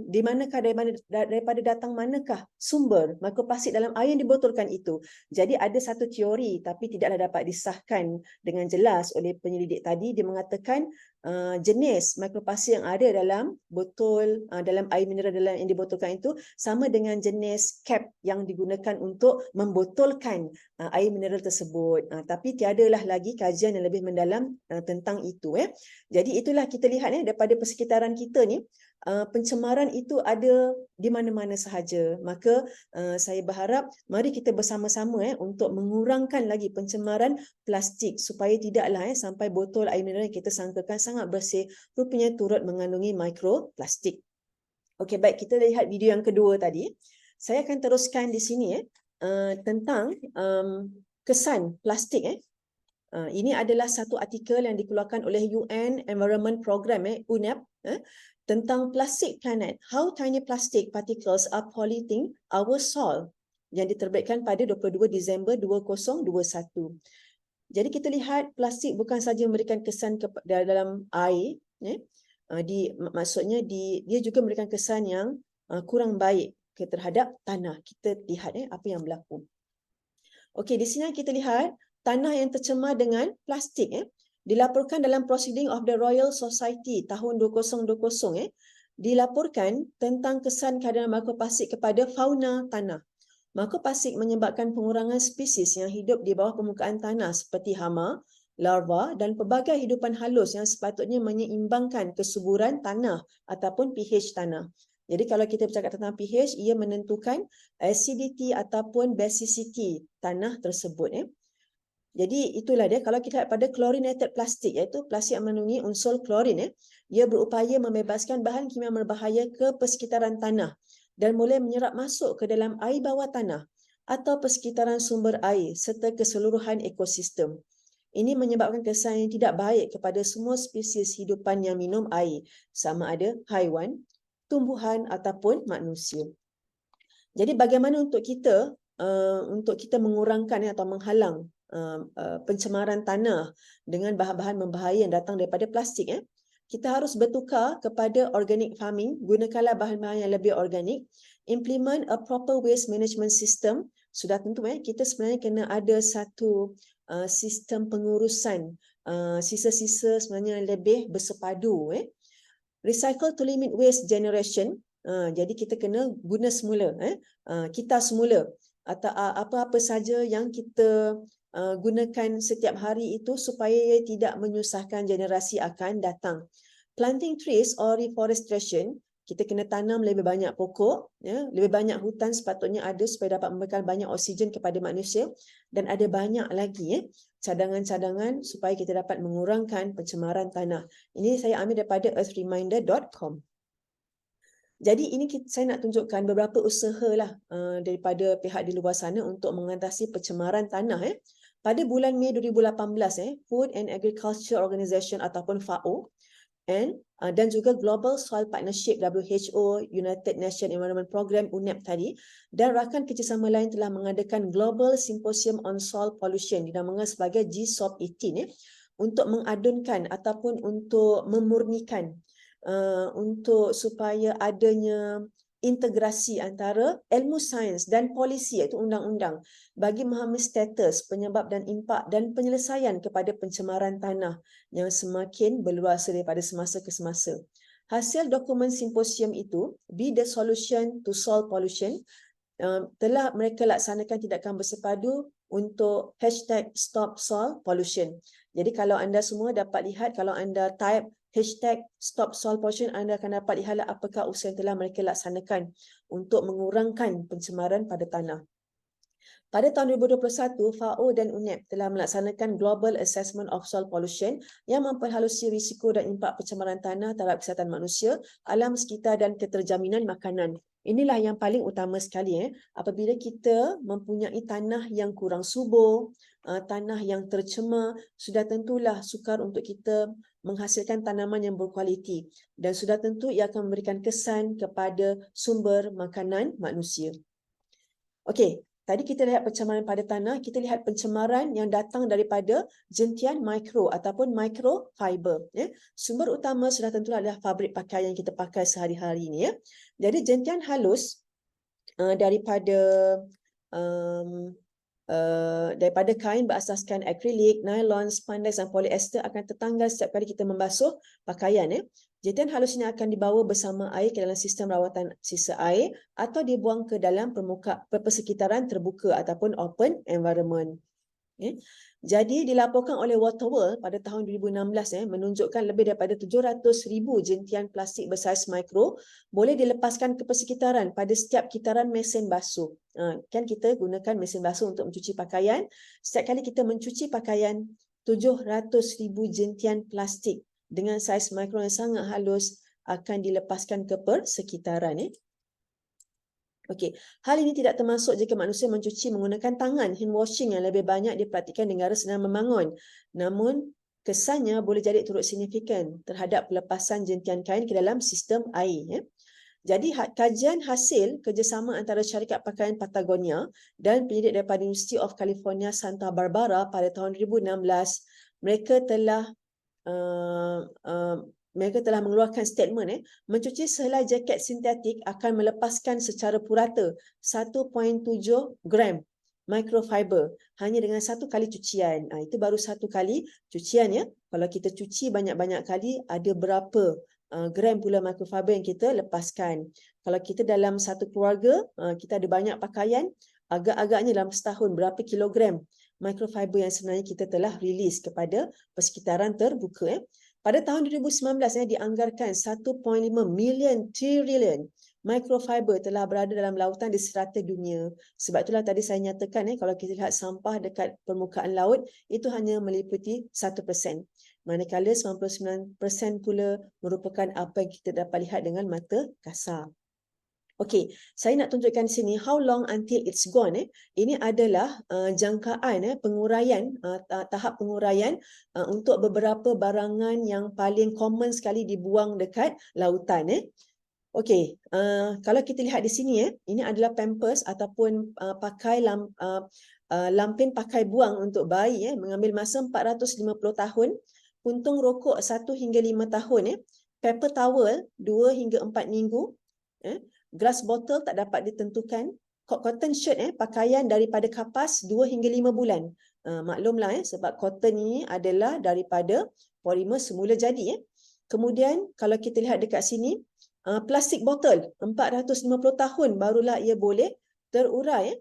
di manakah daripada datang manakah sumber mikroplastik dalam air yang dibotolkan itu? Jadi ada satu teori tapi tidaklah dapat disahkan dengan jelas oleh penyelidik tadi. Dia mengatakan jenis mikroplastik yang ada dalam botol dalam air mineral yang dibotolkan itu sama dengan jenis cap yang digunakan untuk membotolkan air mineral tersebut. Tapi tiadalah lagi kajian yang lebih mendalam tentang itu. Jadi itulah kita lihat daripada persekitaran kita ni, pencemaran itu ada di mana-mana sahaja. Maka saya berharap mari kita bersama-sama untuk mengurangkan lagi pencemaran plastik supaya tidaklah sampai botol air mineral yang kita sangkakan sangat bersih rupanya turut mengandungi mikroplastik. Okey, baik, kita lihat video yang kedua tadi. Saya akan teruskan di sini tentang kesan plastik. Ini adalah satu artikel yang dikeluarkan oleh UN Environment Program UNEP tentang Plastic Planet, How Tiny Plastic Particles Are Polluting Our Soil, yang diterbitkan pada 22 Disember 2021. Jadi kita lihat plastik bukan saja memberikan kesan dalam air, maksudnya dia juga memberikan kesan yang kurang baik terhadap tanah. Kita lihat apa yang berlaku. Okey, di sini kita lihat tanah yang tercemar dengan plastik dilaporkan dalam Proceeding of the Royal Society tahun 2020 dilaporkan tentang kesan kehadiran mikroplastik kepada fauna tanah. Mikroplastik menyebabkan pengurangan spesies yang hidup di bawah permukaan tanah seperti hama, larva dan pelbagai hidupan halus yang sepatutnya menyeimbangkan kesuburan tanah ataupun pH tanah. Jadi kalau kita bercakap tentang pH, ia menentukan acidity ataupun basicity tanah tersebut. Jadi itulah dia. Kalau kita lihat pada chlorinated plastik, iaitu plastik yang mengandungi unsur klorin, ia berupaya membebaskan bahan kimia berbahaya ke persekitaran tanah dan mulai menyerap masuk ke dalam air bawah tanah atau persekitaran sumber air serta keseluruhan ekosistem. Ini menyebabkan kesan yang tidak baik kepada semua spesies hidupan yang minum air, sama ada haiwan, tumbuhan ataupun manusia. Jadi bagaimana untuk kita mengurangkan atau menghalang pencemaran tanah dengan bahan-bahan membahaya yang datang daripada plastik? Kita harus bertukar kepada organic farming, gunakanlah bahan-bahan yang lebih organik, implement a proper waste management system sudah tentu kita sebenarnya kena ada satu sistem pengurusan sisa-sisa sebenarnya lebih bersepadu. Recycle to limit waste generation. Jadi kita kena guna semula, kita semula atau apa-apa saja yang kita gunakan setiap hari itu supaya tidak menyusahkan generasi akan datang. Planting trees or reforestation, kita kena tanam lebih banyak pokok, lebih banyak hutan sepatutnya ada supaya dapat memberikan banyak oksigen kepada manusia, dan ada banyak lagi cadangan-cadangan supaya kita dapat mengurangkan pencemaran tanah. Ini saya ambil daripada earthreminder.com. Jadi ini saya nak tunjukkan beberapa usaha lah daripada pihak di luar sana untuk mengatasi pencemaran tanah. Pada bulan Mei 2018, Food and Agriculture Organization ataupun FAO dan juga Global Soil Partnership WHO, United Nations Environment Program UNEP tadi, dan rakan kerjasama lain telah mengadakan Global Symposium on Soil Pollution dinamakan sebagai GSOP 18 untuk mengadunkan ataupun untuk memurnikan untuk supaya adanya integrasi antara ilmu sains dan polisi iaitu undang-undang bagi memahami status, penyebab dan impak dan penyelesaian kepada pencemaran tanah yang semakin berluas daripada semasa ke semasa. Hasil dokumen simposium itu, Be the Solution to Soil Pollution, telah mereka laksanakan tindakan bersepadu untuk #StopSoilPollution. Jadi kalau anda semua dapat lihat, kalau anda type #StopSoilPollution, anda akan dapat lihat apakah usaha yang telah mereka laksanakan untuk mengurangkan pencemaran pada tanah. Pada tahun 2021, FAO dan UNEP telah melaksanakan Global Assessment of Soil Pollution yang memperhalusi risiko dan impak pencemaran tanah terhadap kesihatan manusia, alam sekitar dan keterjaminan makanan. Inilah yang paling utama sekali. Apabila kita mempunyai tanah yang kurang subur, tanah yang tercemar, sudah tentulah sukar untuk kita menghasilkan tanaman yang berkualiti, dan sudah tentu ia akan memberikan kesan kepada sumber makanan manusia. Okey, tadi kita lihat pencemaran pada tanah, kita lihat pencemaran yang datang daripada jentian mikro ataupun microfiber. Sumber utama sudah tentu adalah fabrik pakaian yang kita pakai sehari-hari ini. Jadi jentian halus daripada kain berasaskan akrilik, nylon, spandex dan polyester akan tertanggal setiap kali kita membasuh pakaian. Jentian halus ini akan dibawa bersama air ke dalam sistem rawatan sisa air atau dibuang ke dalam persekitaran terbuka ataupun open environment. Jadi dilaporkan oleh Waterworld pada tahun 2016 menunjukkan lebih daripada 700,000 jentian plastik bersaiz mikro boleh dilepaskan ke persekitaran pada setiap kitaran mesin basuh. Kan kita gunakan mesin basuh untuk mencuci pakaian. Setiap kali kita mencuci pakaian, 700,000 jentian plastik dengan saiz mikro yang sangat halus akan dilepaskan ke persekitaran. Okey, hal ini tidak termasuk jika manusia mencuci menggunakan tangan. Hand washing yang lebih banyak dipraktikkan di negara sedang membangun. Namun, kesannya boleh jadi turut signifikan terhadap pelepasan jentian kain ke dalam sistem air. Jadi, kajian hasil kerjasama antara syarikat pakaian Patagonia dan penyidik daripada University of California Santa Barbara pada tahun 2016, mereka telah mengeluarkan statement mencuci sehelai jaket sintetik akan melepaskan secara purata 1.7 gram microfiber hanya dengan satu kali cucian. Itu baru satu kali cucian ya. Kalau kita cuci banyak-banyak kali, ada berapa gram pula microfiber yang kita lepaskan. Kalau kita dalam satu keluarga, kita ada banyak pakaian, agak-agaknya dalam setahun berapa kilogram microfiber yang sebenarnya kita telah rilis kepada persekitaran terbuka. Pada tahun 2019 dianggarkan 1.5 million trilion microfiber telah berada dalam lautan di serata dunia. Sebab itulah tadi saya nyatakan kalau kita lihat sampah dekat permukaan laut itu hanya meliputi 1%. Manakala 99% pula merupakan apa yang kita dapat lihat dengan mata kasar. Okey, saya nak tunjukkan di sini how long until it's gone. Ini adalah jangkaan penguraian, tahap penguraian untuk beberapa barangan yang paling common sekali dibuang dekat lautan. Okey, kalau kita lihat di sini ini adalah pampers ataupun lampin pakai buang untuk bayi mengambil masa 450 tahun, puntung rokok 1 hingga 5 tahun, paper towel 2 hingga 4 minggu, glass bottle tak dapat ditentukan, cotton shirt pakaian daripada kapas 2 hingga 5 bulan. Maklumlah sebab cotton ini adalah daripada polimer semula jadi. Kemudian kalau kita lihat dekat sini, plastik botol 450 tahun barulah ia boleh terurai.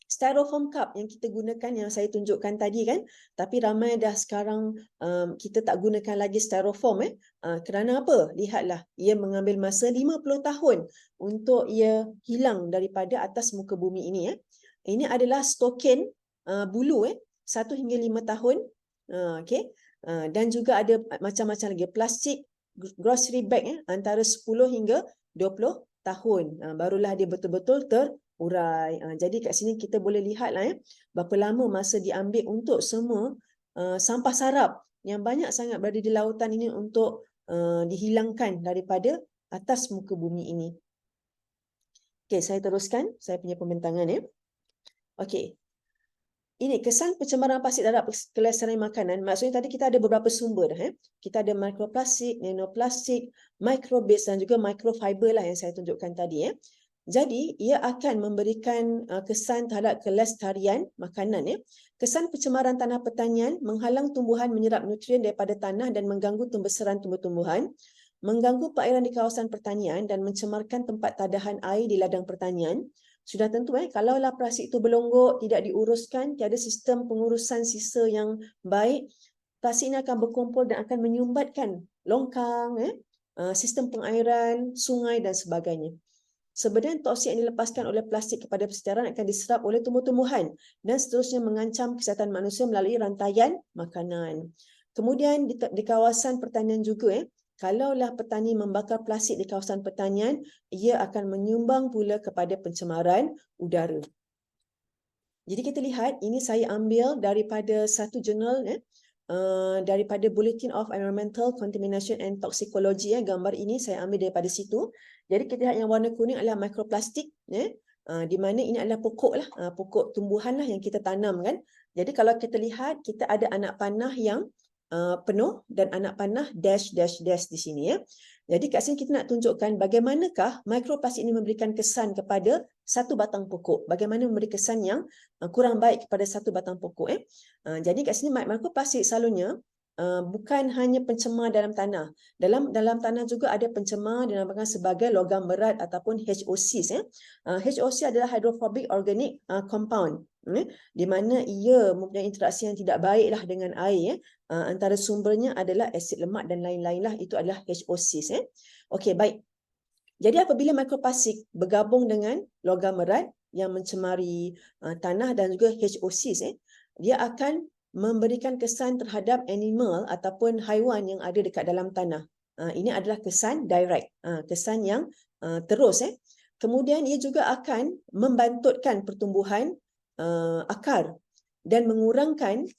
Styrofoam cup yang kita gunakan, yang saya tunjukkan tadi kan, tapi ramai dah sekarang kita tak gunakan lagi styrofoam. Kerana apa? Lihatlah, ia mengambil masa 50 tahun untuk ia hilang daripada atas muka bumi ini. Ini adalah stokin bulu 1 hingga 5 tahun. Okay. Dan juga ada macam-macam lagi plastik grocery bag antara 10 hingga 20 tahun. Barulah dia betul-betul terurai. Jadi kat sini kita boleh lihatlah berapa lama masa diambil untuk semua sampah sarap yang banyak sangat berada di lautan ini untuk dihilangkan daripada atas muka bumi ini. Okey, saya teruskan saya punya pembentangan Okey. Ini kesan pencemaran plastik terhadap kelestarian makanan. Maksudnya tadi kita ada beberapa sumber dah. Kita ada mikroplastik, nanoplastik, microbeads dan juga microfiber lah yang saya tunjukkan tadi. Jadi ia akan memberikan kesan terhadap kelestarian makanan. Kesan pencemaran tanah pertanian menghalang tumbuhan menyerap nutrien daripada tanah dan mengganggu pembesaran tumbuh-tumbuhan, mengganggu perairan di kawasan pertanian dan mencemarkan tempat tadahan air di ladang pertanian. Sudah tentu kalaulah plastik itu berlonggok, tidak diuruskan, tiada sistem pengurusan sisa yang baik, plastik ini akan berkumpul dan akan menyumbatkan longkang, sistem pengairan, sungai dan sebagainya. Sebenarnya toksik yang dilepaskan oleh plastik kepada persecaran akan diserap oleh tumbuh-tumbuhan dan seterusnya mengancam kesihatan manusia melalui rantaian makanan. Kemudian di kawasan pertanian juga kalaulah petani membakar plastik di kawasan pertanian, ia akan menyumbang pula kepada pencemaran udara. Jadi kita lihat, ini saya ambil daripada satu jurnal daripada Bulletin of Environmental Contamination and Toxicology. Gambar ini saya ambil daripada situ. Jadi kita lihat yang warna kuning adalah mikroplastik, di mana ini adalah pokok lah, pokok tumbuhan lah yang kita tanam kan. Jadi kalau kita lihat, kita ada anak panah yang penuh dan anak panah dash di sini. Jadi kat sini kita nak tunjukkan bagaimanakah mikroplastik ini memberikan kesan kepada satu batang pokok. Bagaimana memberi kesan yang kurang baik kepada satu batang pokok. Jadi kat sini mikroplastik selalunya bukan hanya pencemar dalam tanah. Dalam tanah juga ada pencemar dinamakan sebagai logam berat ataupun HOCs. HOC adalah hydrophobic organic compound. Di mana ia mempunyai interaksi yang tidak baiklah dengan air. Antara sumbernya adalah asid lemak dan lain-lain lah. Itu adalah HOCs. Okey, baik. Jadi apabila mikroplastik bergabung dengan logam berat yang mencemari tanah dan juga HOCs, dia akan memberikan kesan terhadap animal ataupun haiwan yang ada dekat dalam tanah. Ini adalah kesan direct, kesan yang terus. Kemudian ia juga akan membantutkan pertumbuhan akar dan mengurangkan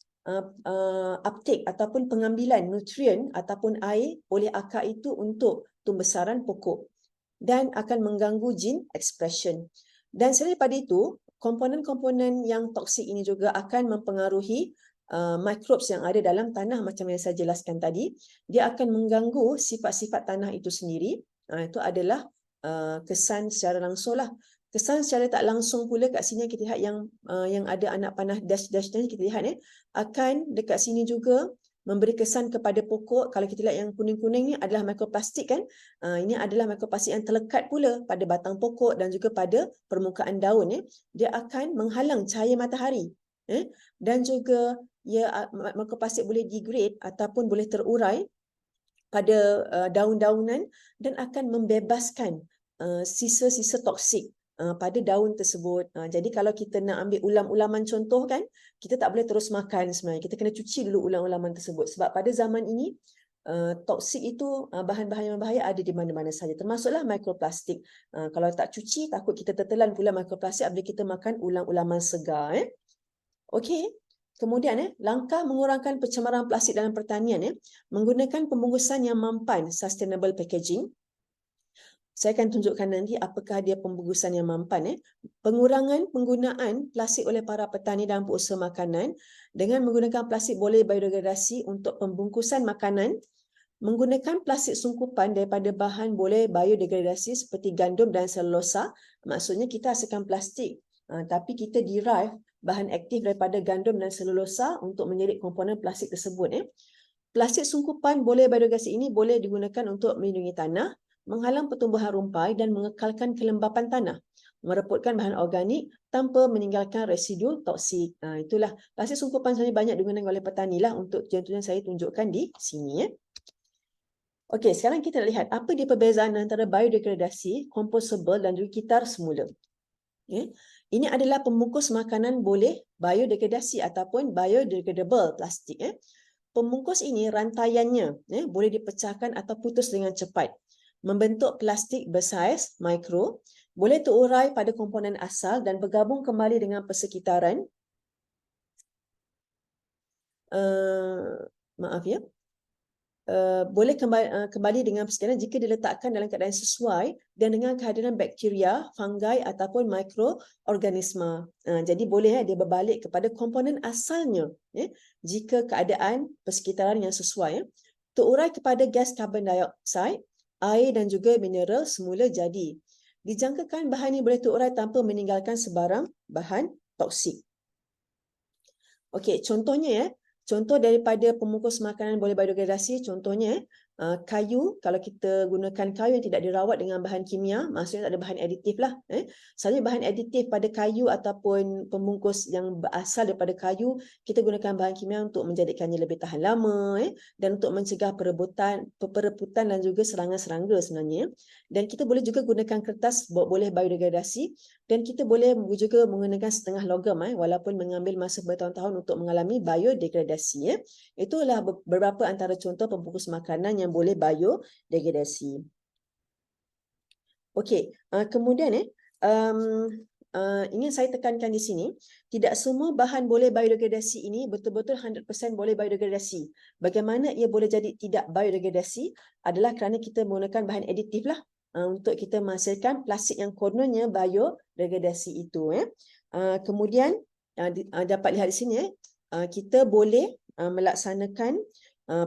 uptake ataupun pengambilan nutrien ataupun air oleh akar itu untuk pembesaran pokok dan akan mengganggu gene expression. Dan selain daripada itu, komponen-komponen yang toksik ini juga akan mempengaruhi microbes yang ada dalam tanah macam yang saya jelaskan tadi. Dia akan mengganggu sifat-sifat tanah itu sendiri. Itu adalah kesan secara langsung lah. Kesan secara tak langsung pula kat sini kita lihat yang ada anak panah dash ni, kita lihat akan dekat sini juga memberi kesan kepada pokok. Kalau kita lihat yang kuning-kuning ni adalah mikroplastik kan. Ini adalah mikroplastik yang terlekat pula pada batang pokok dan juga pada permukaan daun. Dia akan menghalang cahaya matahari. Dan juga mikroplastik boleh degrade ataupun boleh terurai pada daun-daunan dan akan membebaskan sisa-sisa toksik pada daun tersebut. Jadi kalau kita nak ambil ulam-ulaman contoh kan, kita tak boleh terus makan sebenarnya. Kita kena cuci dulu ulam-ulaman tersebut. Sebab pada zaman ini, toksik itu, bahan-bahan yang berbahaya ada di mana-mana saja. Termasuklah mikroplastik. Kalau tak cuci, takut kita tertelan pula mikroplastik apabila kita makan ulam-ulaman segar. Okey. Kemudian langkah mengurangkan pencemaran plastik dalam pertanian menggunakan pembungkusan yang mampan, sustainable packaging. Saya akan tunjukkan nanti apakah dia pembungkusan yang mampan. Pengurangan penggunaan plastik oleh para petani dalam pengusaha makanan dengan menggunakan plastik boleh biodegradasi untuk pembungkusan makanan, Menggunakan plastik sungkupan daripada bahan boleh biodegradasi seperti gandum dan selulosa. Maksudnya kita hasilkan plastik, tapi kita derive bahan aktif daripada gandum dan selulosa untuk menjadi komponen plastik tersebut. Plastik sungkupan boleh biodegradasi ini boleh digunakan untuk melindungi tanah, menghalang pertumbuhan rumpai dan mengekalkan kelembapan tanah, mereputkan bahan organik tanpa meninggalkan residu toksik. Itulah plastik sungkupan sebenarnya banyak digunakan oleh petani lah untuk contohnya saya tunjukkan di sini. Okey, sekarang kita lihat apa dia perbezaan antara biodegradasi, compostable dan juga kitar semula. Ini adalah pembungkus makanan boleh biodegradasi ataupun biodegradable plastik. Pembungkus ini rantaiannya boleh dipecahkan atau putus dengan cepat, membentuk plastik bersaiz mikro, boleh terurai pada komponen asal dan bergabung kembali dengan persekitaran. Boleh kembali dengan persekitaran jika diletakkan dalam keadaan sesuai dan dengan kehadiran bakteria, fungi ataupun mikroorganisma. Jadi boleh dia berbalik kepada komponen asalnya jika keadaan persekitaran yang sesuai. Terurai kepada gas karbon dioksida, air dan juga mineral semula jadi. Dijangkakan bahan ini boleh terurai tanpa meninggalkan sebarang bahan toksik. Okey, contohnya contoh daripada pembungkus makanan boleh biodegradasi, contohnya kayu. Kalau kita gunakan kayu yang tidak dirawat dengan bahan kimia, maksudnya tak ada bahan aditif lah. Selalunya bahan aditif pada kayu ataupun pembungkus yang berasal daripada kayu, kita gunakan bahan kimia untuk menjadikannya lebih tahan lama dan untuk mencegah pereputan dan juga serangga-serangga sebenarnya. Dan kita boleh juga gunakan kertas boleh biodegradasi dan kita boleh juga menggunakan setengah logam walaupun mengambil masa bertahun-tahun untuk mengalami biodegradasi. Itulah beberapa antara contoh pembungkus makanan yang boleh biodegradasi. Okey, kemudian ingin saya tekankan di sini, tidak semua bahan boleh biodegradasi ini betul-betul 100% boleh biodegradasi. Bagaimana ia boleh jadi tidak biodegradasi adalah kerana kita menggunakan bahan aditif lah untuk kita menghasilkan plastik yang kononnya biodegradasi itu. Kemudian dapat lihat di sini kita boleh melaksanakan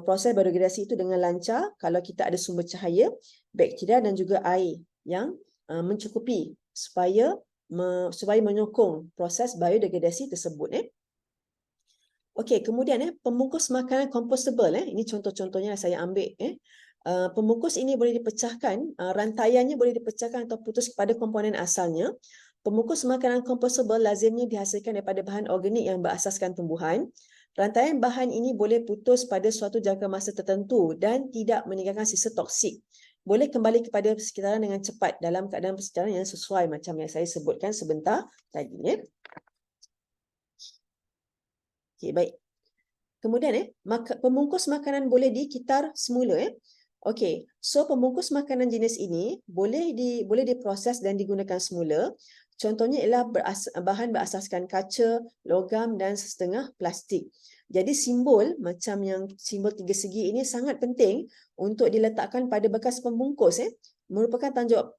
proses biodegradasi itu dengan lancar kalau kita ada sumber cahaya, bakteria dan juga air yang mencukupi supaya menyokong proses biodegradasi tersebut. Okey, kemudian pembungkus makanan compostable. Ini contoh-contohnya saya ambil. Pembungkus ini boleh dipecahkan, rantaiannya boleh dipecahkan atau putus kepada komponen asalnya. Pembungkus makanan compostable lazimnya dihasilkan daripada bahan organik yang berasaskan tumbuhan. Rantaian bahan ini boleh putus pada suatu jangka masa tertentu dan tidak meninggalkan sisa toksik. Boleh kembali kepada persekitaran dengan cepat dalam keadaan persekitaran yang sesuai macam yang saya sebutkan sebentar tadi. Okey, baik. Kemudian pembungkus makanan boleh dikitar semula. Okey, so pembungkus makanan jenis ini boleh diproses dan digunakan semula. Contohnya ialah bahan berasaskan kaca, logam dan setengah plastik. Jadi simbol macam yang simbol tiga segi ini sangat penting untuk diletakkan pada bekas pembungkus. Merupakan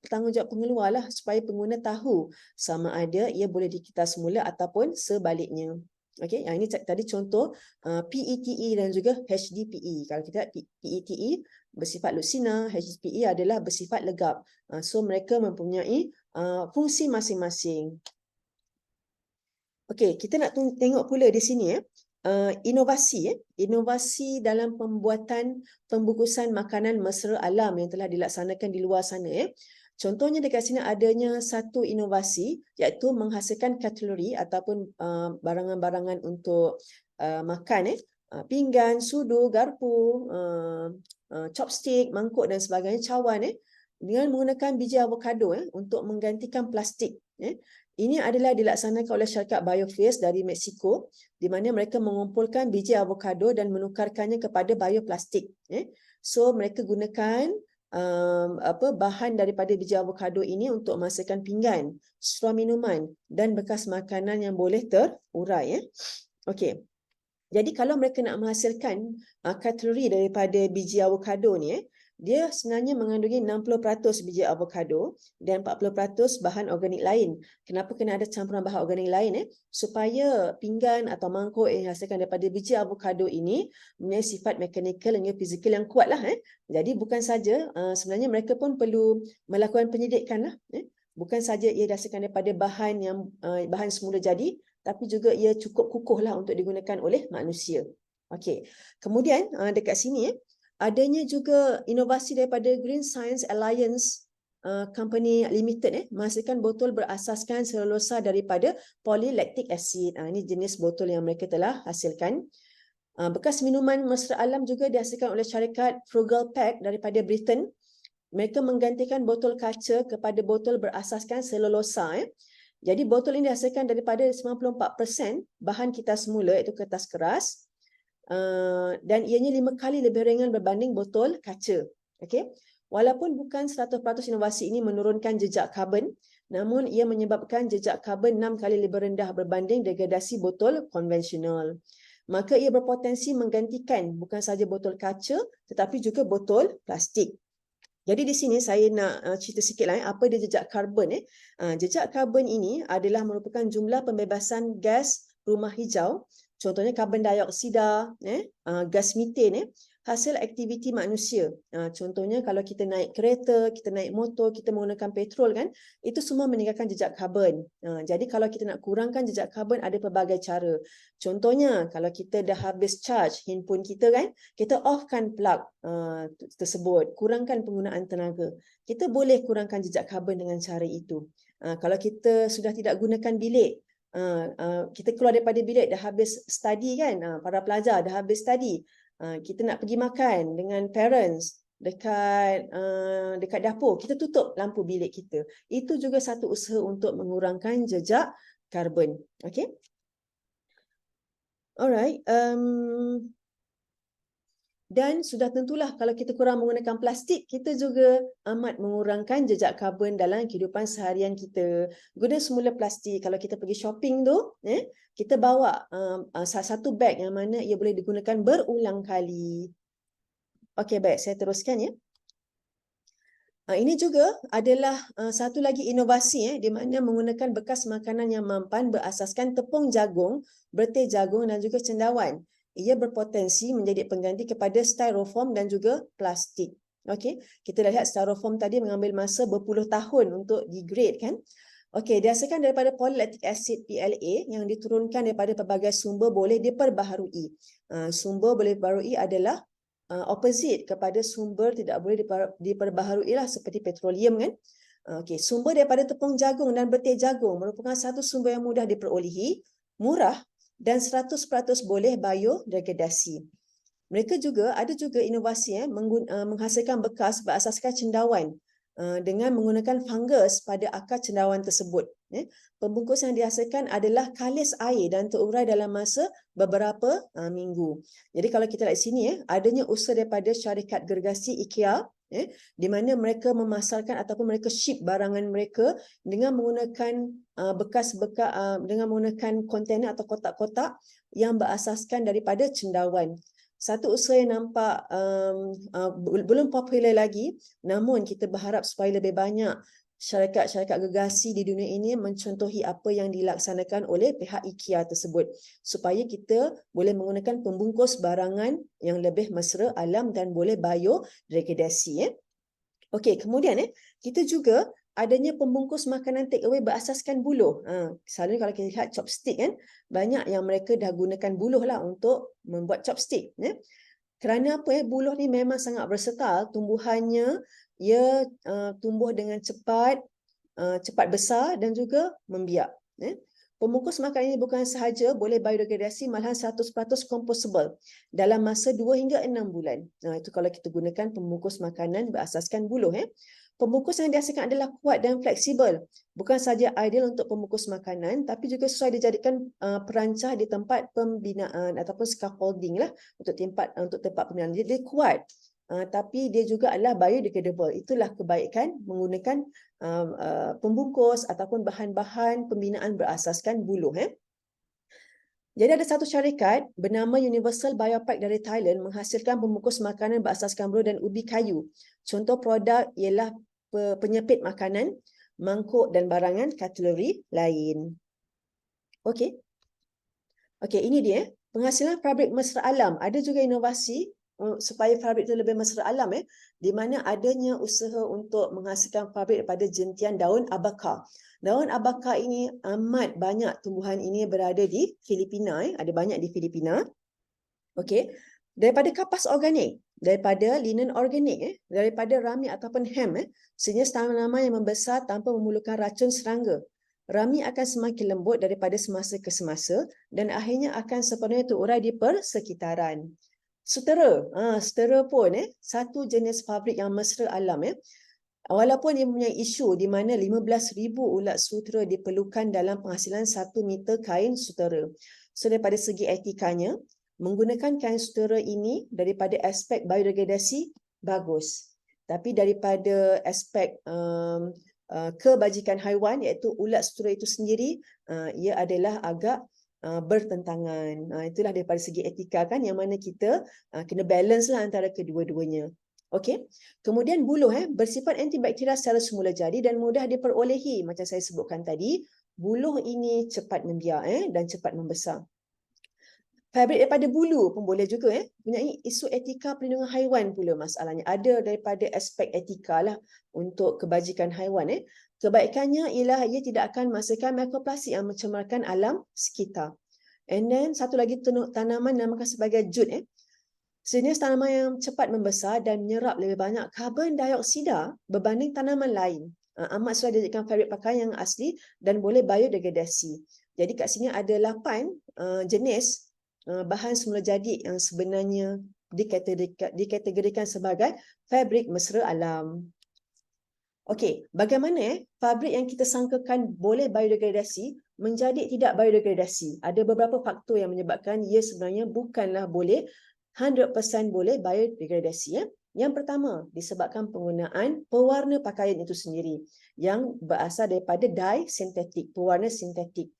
tanggungjawab pengeluar lah supaya pengguna tahu sama ada ia boleh dikitar semula ataupun sebaliknya. Okey, yang ini tadi contoh PETE dan juga HDPE. Kalau kita PETE bersifat lutsina, HDPE adalah bersifat legap. So mereka mempunyai fungsi masing-masing. Okey, kita nak tengok pula di sini inovasi dalam pembuatan pembungkusan makanan mesra alam yang telah dilaksanakan di luar sana. Contohnya dekat sini adanya satu inovasi iaitu menghasilkan cutlery ataupun barangan-barangan untuk makan, pinggan, sudu, garpu, chopstick, mangkuk dan sebagainya, cawan dengan menggunakan biji avocado untuk menggantikan plastik. Ini adalah dilaksanakan oleh syarikat Biofuels dari Mexico di mana mereka mengumpulkan biji avocado dan menukarkannya kepada bioplastik. So mereka gunakan bahan daripada biji avocado ini untuk menghasilkan pinggan, straw minuman dan bekas makanan yang boleh terurai. Okey. Jadi kalau mereka nak menghasilkan cutlery daripada biji avocado ni, dia sebenarnya mengandungi 60% biji avocado dan 40% bahan organik lain. Kenapa kena ada campuran bahan organik lain? Supaya pinggan atau mangkuk yang dihasilkan daripada biji avocado ini mempunyai sifat mekanikal dan fizikal yang kuat lah. Jadi bukan saja sebenarnya mereka pun perlu melakukan penyidikan lah. Bukan saja ia dihasilkan daripada bahan yang bahan semula jadi, tapi juga ia cukup kukuh lah untuk digunakan oleh manusia. Okey. Kemudian dekat sini adanya juga inovasi daripada Green Science Alliance Company Limited menghasilkan botol berasaskan selulosa daripada polylactic acid. Ini jenis botol yang mereka telah hasilkan. Bekas minuman mesra alam juga dihasilkan oleh syarikat Frugal Pack daripada Britain. Mereka menggantikan botol kaca kepada botol berasaskan selulosa. Jadi botol ini dihasilkan daripada 94% bahan kita semula iaitu kertas keras. Dan ianya 5 kali lebih ringan berbanding botol kaca. Okey. Walaupun bukan 100% inovasi ini menurunkan jejak karbon, namun ia menyebabkan jejak karbon 6 kali lebih rendah berbanding degradasi botol konvensional. Maka ia berpotensi menggantikan bukan sahaja botol kaca tetapi juga botol plastik. Jadi di sini saya nak cerita sikit lah apa dia jejak karbon. Jejak karbon ini adalah merupakan jumlah pembebasan gas rumah hijau. Contohnya karbon dioksida, gas metan, hasil aktiviti manusia. Contohnya kalau kita naik kereta, kita naik motor, kita menggunakan petrol kan, itu semua meninggalkan jejak karbon. Jadi kalau kita nak kurangkan jejak karbon ada pelbagai cara. Contohnya kalau kita dah habis charge handphone kita kan, kita offkan plug tersebut, kurangkan penggunaan tenaga. Kita boleh kurangkan jejak karbon dengan cara itu. Kalau kita sudah tidak gunakan bilik, kita keluar daripada bilik dah habis study kan, para pelajar dah habis study, kita nak pergi makan dengan parents dekat dapur, kita tutup lampu bilik kita. Itu juga satu usaha untuk mengurangkan jejak karbon. Okey. Alright. Dan sudah tentulah kalau kita kurang menggunakan plastik, kita juga amat mengurangkan jejak karbon dalam kehidupan seharian kita. Guna semula plastik, kalau kita pergi shopping tu, kita bawa satu beg yang mana ia boleh digunakan berulang kali. Okey, baik, saya teruskan ya. Ini juga adalah satu lagi inovasi di mana menggunakan bekas makanan yang mampan berasaskan tepung jagung, berteh jagung dan juga cendawan. Ia berpotensi menjadi pengganti kepada styrofoam dan juga plastik. Okey, kita dah lihat styrofoam tadi mengambil masa berpuluh tahun untuk degrade kan. Okey, dihasilkan daripada polylactic acid PLA yang diturunkan daripada pelbagai sumber boleh diperbaharui. Sumber boleh diperbaharui adalah opposite kepada sumber tidak boleh diperbaharui lah seperti petroleum kan. Okey, sumber daripada tepung jagung dan berteh jagung merupakan satu sumber yang mudah diperolehi, murah dan 100% boleh biodegradasi. Mereka juga ada inovasi menghasilkan bekas berasaskan cendawan dengan menggunakan fungus pada akar cendawan tersebut. Pembungkus yang dihasilkan adalah kalis air dan terurai dalam masa beberapa minggu. Jadi kalau kita lihat sini adanya usaha daripada syarikat gergasi IKEA di mana mereka memasarkan ataupun mereka ship barangan mereka dengan menggunakan dengan menggunakan kontainer atau kotak-kotak yang berasaskan daripada cendawan. Satu usaha yang nampak belum popular lagi, namun kita berharap supaya lebih banyak syarikat-syarikat gergasi di dunia ini mencontohi apa yang dilaksanakan oleh pihak IKEA tersebut supaya kita boleh menggunakan pembungkus barangan yang lebih mesra alam dan boleh biodegradasi. Okey, kemudian kita juga adanya pembungkus makanan take away berasaskan buluh. Selalunya kalau kita lihat chopstick kan, banyak yang mereka dah gunakan buluh lah untuk membuat chopstick. Kerana apa buluh ni memang sangat versatile, tumbuhannya ia tumbuh dengan cepat besar dan juga membiak. Pembungkus makanan ini bukan sahaja boleh biodegradasi, malahan 100% compostable dalam masa 2 hingga 6 bulan. Itu kalau kita gunakan pembungkus makanan berasaskan buluh. Pembungkus yang dihasilkan adalah kuat dan fleksibel. Bukan sahaja ideal untuk pembungkus makanan, tapi juga sesuai dijadikan perancah di tempat pembinaan ataupun scaffolding lah untuk tempat pembinaan. Dia kuat, tapi dia juga adalah biodegradable. Itulah kebaikan menggunakan pembungkus ataupun bahan-bahan pembinaan berasaskan buluh. Jadi ada satu syarikat bernama Universal Biopack dari Thailand menghasilkan pembungkus makanan berasaskan buruh dan ubi kayu. Contoh produk ialah penyepit makanan, mangkuk dan barangan kategori lain. Okey. Okey, ini dia penghasilan fabrik mesra alam. Ada juga inovasi supaya fabrik itu lebih mesra alam di mana adanya usaha untuk menghasilkan fabrik daripada jentian daun abaka. Daun abaka ini amat banyak tumbuhan ini berada di Filipina, ada banyak di Filipina. Okey. Daripada kapas organik, daripada linen organik, daripada rami ataupun hemp, sejenis tanaman yang membesar tanpa memerlukan racun serangga. Rami akan semakin lembut daripada semasa ke semasa dan akhirnya akan sepenuhnya terurai di persekitaran. Sutera, sutera pun satu jenis fabrik yang mesra alam. Walaupun dia mempunyai isu di mana 15,000 ulat sutera diperlukan dalam penghasilan 1 meter kain sutera. So daripada segi etikanya, menggunakan kain sutera ini daripada aspek biodegradasi bagus. Tapi daripada aspek kebajikan haiwan iaitu ulat sutera itu sendiri, ia adalah agak bertentangan. Itulah daripada segi etika kan, yang mana kita kena balance lah antara kedua-duanya. Okey. Kemudian buluh bersifat antibakteria secara semula jadi dan mudah diperolehi. Macam saya sebutkan tadi, buluh ini cepat membiak dan cepat membesar. Fabrik daripada bulu pun boleh juga mempunyai isu etika perlindungan haiwan pula masalahnya. Ada daripada aspek etika lah untuk kebajikan haiwan. Kebaikannya ialah ia tidak akan menghasilkan mikroplastik yang mencemarkan alam sekitar. And then satu lagi tanaman namakan sebagai jute. Sejenis tanaman yang cepat membesar dan menyerap lebih banyak karbon dioksida berbanding tanaman lain. Amat sudah dijadikan fabrik pakaian yang asli dan boleh biodegradasi. Jadi kat sini ada 8 jenis bahan semula jadi yang sebenarnya dikategorikan sebagai fabrik mesra alam. Okey, bagaimana fabrik yang kita sangkakan boleh biodegradasi menjadi tidak biodegradasi? Ada beberapa faktor yang menyebabkan ia sebenarnya bukanlah boleh 100% boleh biodegradasi. Yang pertama, disebabkan penggunaan pewarna pakaian itu sendiri yang berasal daripada dye sintetik, pewarna sintetik.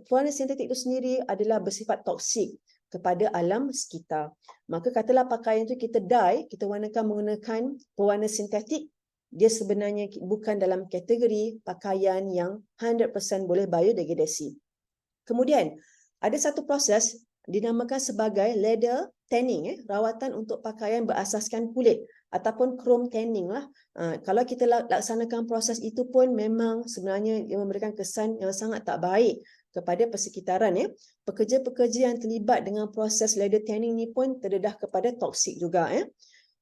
Pewarna sintetik itu sendiri adalah bersifat toksik kepada alam sekitar. Maka katalah pakaian itu kita dye, kita warnakan menggunakan pewarna sintetik, dia sebenarnya bukan dalam kategori pakaian yang 100% boleh biodegradasi. Kemudian, ada satu proses dinamakan sebagai leather tanning, rawatan untuk pakaian berasaskan kulit ataupun chrome tanning lah. Kalau kita laksanakan proses itu pun memang sebenarnya ia memberikan kesan yang sangat tak baik kepada persekitaran. Pekerja-pekerja yang terlibat dengan proses leather tanning ni pun terdedah kepada toksik juga.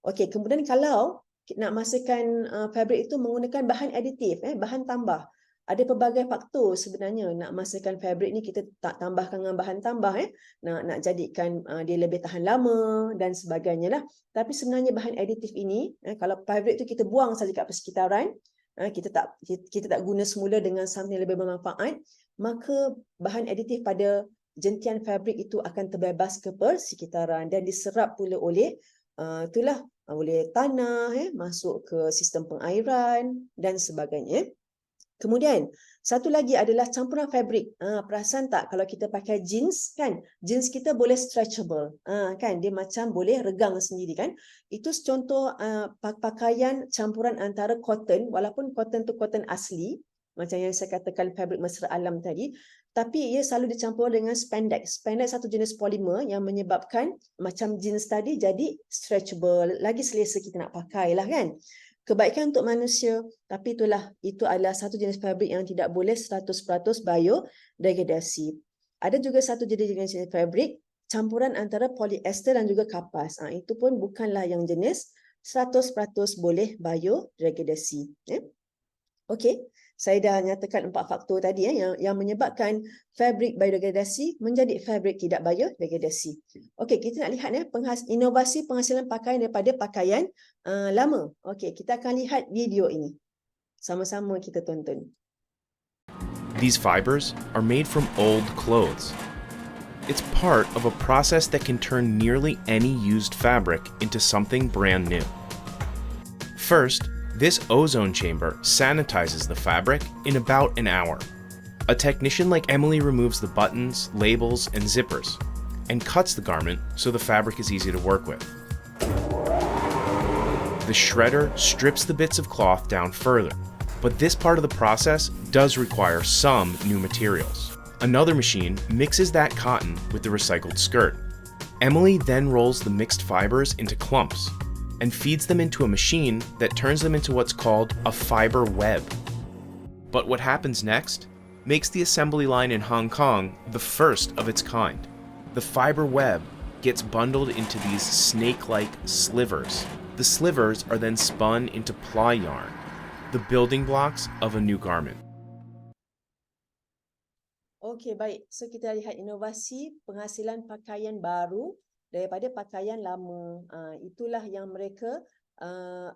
Okey, kemudian kalau nak masukkan fabrik itu menggunakan bahan aditif, bahan tambah. Ada pelbagai faktor sebenarnya nak masukkan fabrik ni, kita tak tambahkan dengan bahan tambah nak jadikan dia lebih tahan lama dan sebagainya lah. Tapi sebenarnya bahan aditif ini kalau fabrik tu kita buang saja kat persekitaran, kita tak guna semula dengan something yang lebih bermanfaat, maka bahan aditif pada jentian fabrik itu akan terbebas ke persekitaran dan diserap pula oleh oleh tanah, masuk ke sistem pengairan dan sebagainya. Kemudian, satu lagi adalah campuran fabrik. Perasan tak kalau kita pakai jeans kan? Jeans kita boleh stretchable. Kan? Dia macam boleh regang sendiri kan? Itu contoh pakaian campuran antara cotton, walaupun cotton tu cotton asli, macam yang saya katakan fabrik mesra alam tadi, tapi ia selalu dicampur dengan spandex. Spandex satu jenis polimer yang menyebabkan macam jeans tadi jadi stretchable, lagi selesa kita nak pakai lah kan? Kebaikan untuk manusia, tapi itu adalah satu jenis fabrik yang tidak boleh 100% biodegradasi. Ada juga satu jenis fabrik campuran antara polyester dan juga kapas. Itu pun bukanlah yang jenis 100% boleh biodegradasi. Okey, saya dah nyatakan 4 faktor tadi yang menyebabkan fabrik biodegradasi menjadi fabrik tidak biodegradasi. Okey, kita nak lihat inovasi penghasilan pakaian daripada pakaian lama. Okey, kita akan lihat video ini. Sama-sama kita tonton. These fibers are made from old clothes. It's part of a process that can turn nearly any used fabric into something brand new. First, this ozone chamber sanitizes the fabric in about an hour. A technician like Emily removes the buttons, labels, and zippers, and cuts the garment so the fabric is easy to work with. The shredder strips the bits of cloth down further, but this part of the process does require some new materials. Another machine mixes that cotton with the recycled skirt. Emily then rolls the mixed fibers into clumps and feeds them into a machine that turns them into what's called a fiber web. But what happens next makes the assembly line in Hong Kong the first of its kind. The fiber web gets bundled into these snake-like slivers. The slivers are then spun into ply yarn, the building blocks of a new garment. Okey, baik. So kita lihat inovasi penghasilan pakaian baru daripada pakaian lama. Itulah yang mereka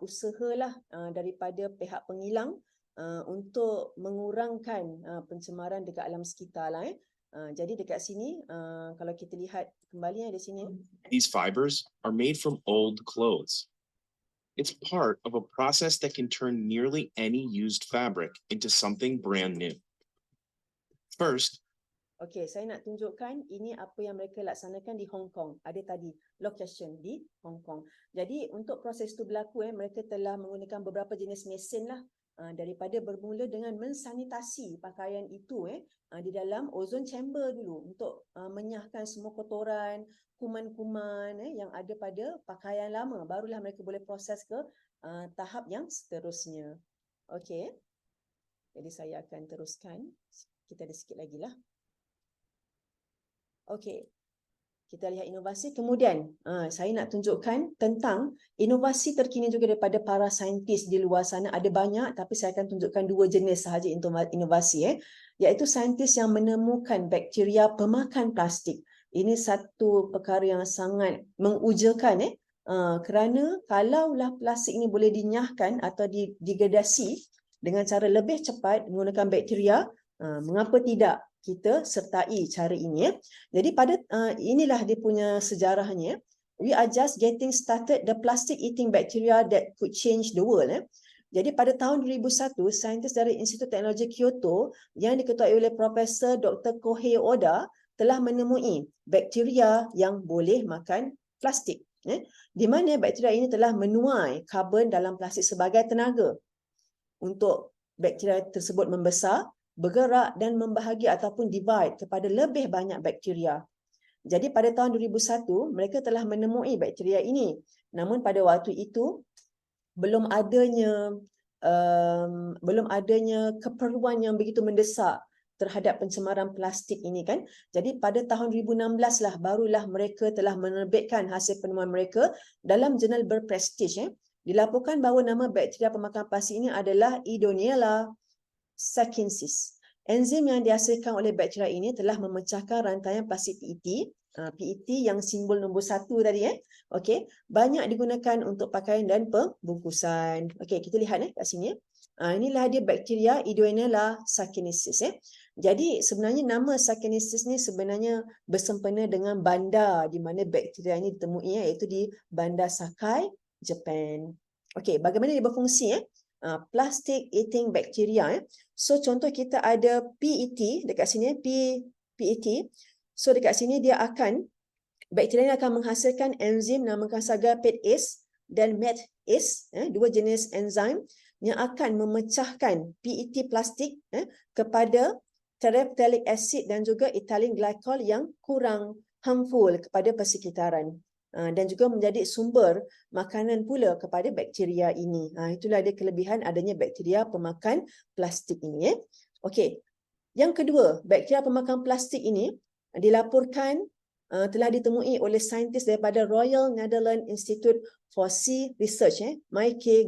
usahalah daripada pihak pengilang untuk mengurangkan pencemaran dekat alam sekitar lah. Jadi dekat sini kalau kita lihat kembali di sini. These fibers are made from old clothes. It's part of a process that can turn nearly any used fabric into something brand new. First, Okey, saya nak tunjukkan ini apa yang mereka laksanakan di Hong Kong. Ada tadi location di Hong Kong. Jadi untuk proses itu berlaku mereka telah menggunakan beberapa jenis mesin lah daripada bermula dengan mensanitasi pakaian itu di dalam ozone chamber dulu untuk menyahkan semua kotoran, kuman-kuman yang ada pada pakaian lama. Barulah mereka boleh proses ke tahap yang seterusnya. Okey. Jadi saya akan teruskan. Kita ada sikit lagi lah. Okey, kita lihat inovasi. Kemudian, saya nak tunjukkan tentang inovasi terkini juga daripada para saintis di luar sana. Ada banyak, tapi saya akan tunjukkan dua jenis sahaja inovasi, iaitu saintis yang menemukan bakteria pemakan plastik. Ini satu perkara yang sangat mengujakan, kerana kalaulah plastik ini boleh dinyahkan atau digradasi dengan cara lebih cepat menggunakan bakteria, mengapa tidak kita sertai cara ini. Jadi pada inilah dia punya sejarahnya. We are just getting started the plastic eating bacteria that could change the world. Jadi pada tahun 2001, saintis dari Institut Teknologi Kyoto yang diketuai oleh Profesor Dr. Kohei Oda telah menemui bakteria yang boleh makan plastik. Di mana bakteria ini telah menuai karbon dalam plastik sebagai tenaga untuk bakteria tersebut membesar, bergerak dan membahagi ataupun divide kepada lebih banyak bakteria. Jadi pada tahun 2001 mereka telah menemui bakteria ini. Namun pada waktu itu belum adanya keperluan yang begitu mendesak terhadap pencemaran plastik ini kan. Jadi pada tahun 2016 lah barulah mereka telah menerbitkan hasil penemuan mereka dalam jurnal berprestij. Dilaporkan bahawa nama bakteria pemakan plastik ini adalah Idonella sacchensis. Enzim yang dihasilkan oleh bakteria ini telah memecahkan rantaian plastik PET. PET yang simbol nombor 1 tadi. Okey, banyak digunakan untuk pakaian dan pembungkusan. Okey, kita lihat kat sini. Inilah dia bakteria Idonella sacchensis. Jadi sebenarnya nama sacchensis ni sebenarnya bersempena dengan bandar di mana bakteria ini ditemui, iaitu di Bandar Sakai, Japan. Okey, bagaimana dia berfungsi? Plastic eating bacteria. So contoh kita ada PET dekat sini, PET. So dekat sini dia bakteria ini akan menghasilkan enzim namakan saga PETase dan METase, dua jenis enzim yang akan memecahkan PET plastik kepada terephthalic acid dan juga ethylene glycol yang kurang harmful kepada persekitaran. Dan juga menjadi sumber makanan pula kepada bakteria ini. Itulah dia kelebihan adanya bakteria pemakan plastik ini. Okey. Yang kedua, bakteria pemakan plastik ini dilaporkan telah ditemui oleh saintis daripada Royal Netherlands Institute for Sea Research, Maaike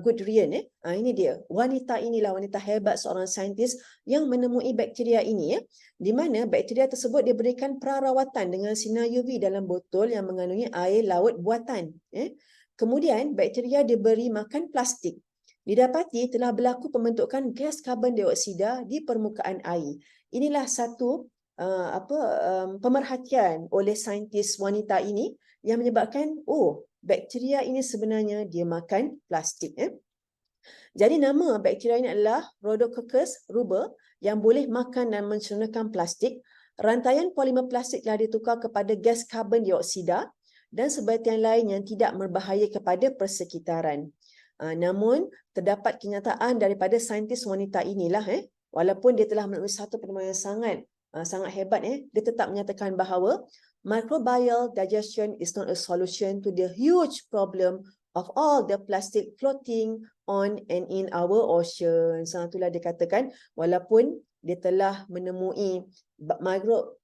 Guderian. Ini dia. Wanita inilah wanita hebat, seorang saintis yang menemui bakteria ini, di mana bakteria tersebut diberikan perawatan dengan sinar UV dalam botol yang mengandungi air laut buatan. Kemudian bakteria diberi makan plastik. Didapati telah berlaku pembentukan gas karbon dioksida di permukaan air. Inilah satu pemerhatian oleh saintis wanita ini yang menyebabkan bakteria ini sebenarnya dia makan plastik. Jadi nama bakteria ini adalah Rhodococcus ruber yang boleh makan dan mencernakan plastik, rantaian polimer plastik telah ditukar kepada gas karbon dioksida dan sebahagian lain yang tidak berbahaya kepada persekitaran. Namun, terdapat kenyataan daripada saintis wanita inilah, walaupun dia telah melalui satu penemuan yang sangat hebat, dia tetap menyatakan bahawa microbial digestion is not a solution to the huge problem of all the plastic floating on and in our oceans. Itulah dia katakan, walaupun dia telah menemui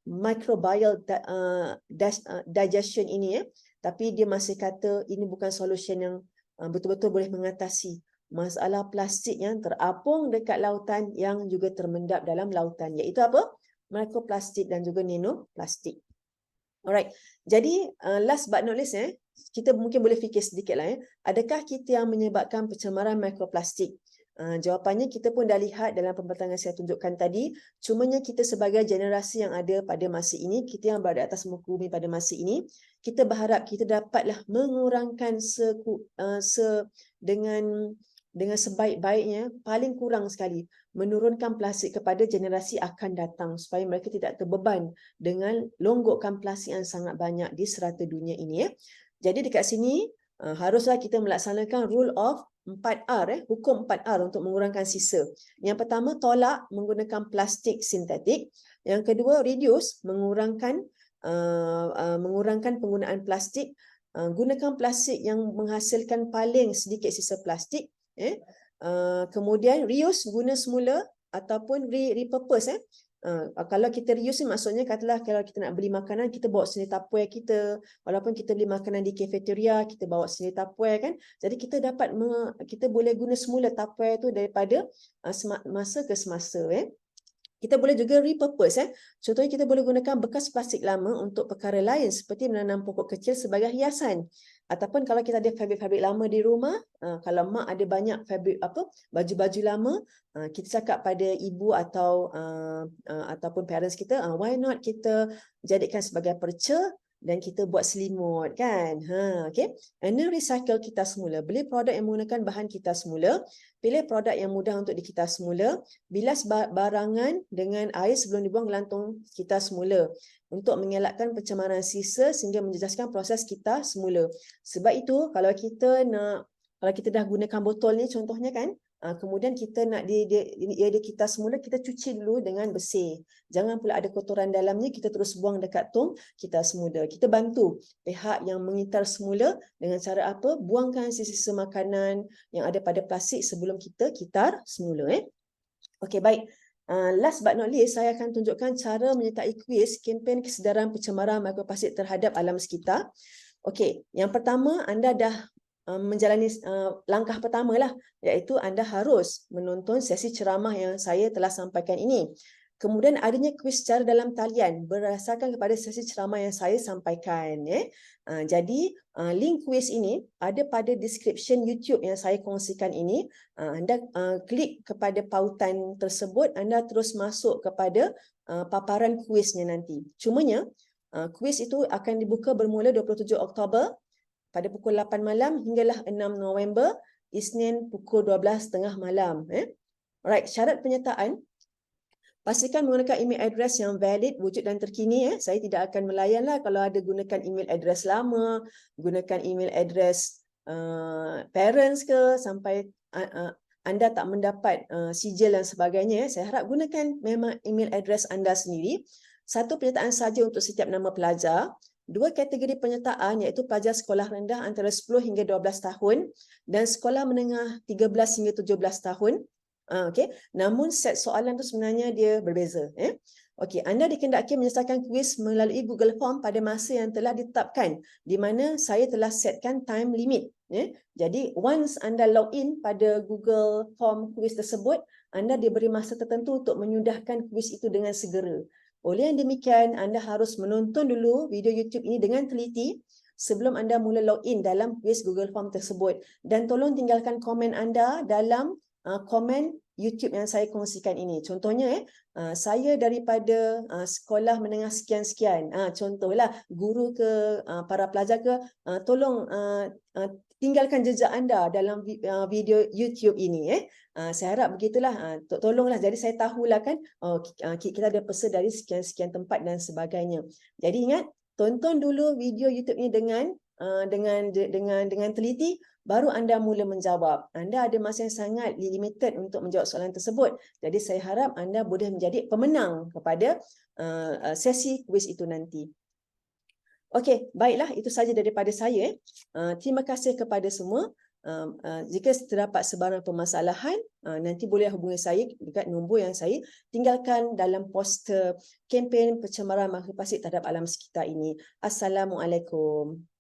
microbial digestion ini, tapi dia masih kata ini bukan solution yang betul-betul boleh mengatasi masalah plastik yang terapung dekat lautan yang juga termendap dalam lautan, iaitu apa? Mikroplastik dan juga nanoplastik. Alright, jadi last but not least, kita mungkin boleh fikir sedikit lah, adakah kita yang menyebabkan pencemaran mikroplastik? Jawapannya kita pun dah lihat dalam pembentang yang saya tunjukkan tadi. Cumanya kita sebagai generasi yang ada pada masa ini, kita yang berada atas muka bumi pada masa ini, kita berharap kita dapatlah mengurangkan dengan sebaik-baiknya, paling kurang sekali menurunkan plastik kepada generasi akan datang supaya mereka tidak terbeban dengan longgokan plastik yang sangat banyak di serata dunia ini. Jadi dekat sini haruslah kita melaksanakan rule of 4R, hukum 4R untuk mengurangkan sisa. Yang pertama, tolak menggunakan plastik sintetik. Yang kedua, reduce, mengurangkan penggunaan plastik. Gunakan plastik yang menghasilkan paling sedikit sisa plastik. Kemudian reuse, guna semula ataupun repurpose. Kalau kita reuse ni maksudnya katalah kalau kita nak beli makanan, kita bawa sendiri Tupperware kita, walaupun kita beli makanan di cafeteria, kita bawa sendiri Tupperware kan. Jadi kita kita boleh guna semula Tupperware tu daripada masa ke semasa. Kita boleh juga repurpose. Contohnya kita boleh gunakan bekas plastik lama untuk perkara lain seperti menanam pokok kecil sebagai hiasan. Ataupun kalau kita ada fabrik-fabrik lama di rumah, kalau mak ada banyak fabrik baju-baju lama, kita cakap pada ibu ataupun parents kita, why not kita jadikan sebagai perca dan kita buat selimut kan. Okay. And then recycle kita semula. Beli produk yang menggunakan bahan kita semula. Pilih produk yang mudah untuk dikitas semula. Bilas barangan dengan air sebelum dibuang ke lantung kita semula. Untuk mengelakkan pencemaran sisa sehingga menjejaskan proses kita semula. Sebab itu kalau kita dah gunakan botol ni contohnya kan, kemudian kita nak dia kita semula, kita cuci dulu dengan bersih. Jangan pula ada kotoran dalamnya kita terus buang dekat tong kita semula. Kita bantu pihak yang mengitar semula dengan cara apa? Buangkan sisa-sisa makanan yang ada pada plastik sebelum kita kitar semula. Okey, baik. Last but not least, saya akan tunjukkan cara menyertai kuis kempen kesedaran pencemaran mikroplastik terhadap alam sekitar. Okey, yang pertama anda dah menjalani langkah pertama lah, iaitu anda harus menonton sesi ceramah yang saya telah sampaikan ini. Kemudian adanya kuis secara dalam talian berdasarkan kepada sesi ceramah yang saya sampaikan. Jadi link kuis ini ada pada description YouTube yang saya kongsikan ini. Anda klik kepada pautan tersebut, anda terus masuk kepada paparan kuisnya nanti. Cumanya kuis itu akan dibuka bermula 27 Oktober pada pukul 8 malam hinggalah 6 November, Isnin pukul 12.30 malam. Alright, syarat penyertaan. Pastikan menggunakan email address yang valid, wujud dan terkini. Saya tidak akan melayanlah kalau ada gunakan email address lama, gunakan email address parents ke, sampai anda tak mendapat sijil dan sebagainya. Saya harap gunakan memang email address anda sendiri. Satu penyertaan saja untuk setiap nama pelajar. Dua kategori penyertaan iaitu pelajar sekolah rendah antara 10 hingga 12 tahun dan sekolah menengah 13 hingga 17 tahun. Okay. Namun set soalan tu sebenarnya dia berbeza. Okey, anda dikendaki menyelesaikan kuis melalui Google Form pada masa yang telah ditetapkan, di mana saya telah setkan time limit. Jadi once anda login pada Google Form kuis tersebut, anda diberi masa tertentu untuk menyudahkan kuis itu dengan segera. Oleh yang demikian, anda harus menonton dulu video YouTube ini dengan teliti sebelum anda mula login dalam kuis Google Form tersebut. Dan tolong tinggalkan komen anda dalam komen YouTube yang saya kongsikan ini. Contohnya saya daripada sekolah menengah sekian-sekian. Contohlah guru ke para pelajar ke, tolong tinggalkan jejak anda dalam video YouTube ini. Saya harap begitulah. Tolonglah. Jadi saya tahulah kan, kita ada peserta dari sekian-sekian tempat dan sebagainya. Jadi ingat, tonton dulu video YouTube ini dengan teliti, baru anda mula menjawab. Anda ada masa yang sangat limited untuk menjawab soalan tersebut. Jadi saya harap anda boleh menjadi pemenang kepada sesi kuis itu nanti. Okey, baiklah, itu saja daripada saya. Terima kasih kepada semua. Jika terdapat sebarang permasalahan, nanti boleh hubungi saya dekat nombor yang saya tinggalkan dalam poster kempen pencemaran makroplastik terhadap alam sekitar ini. Assalamualaikum.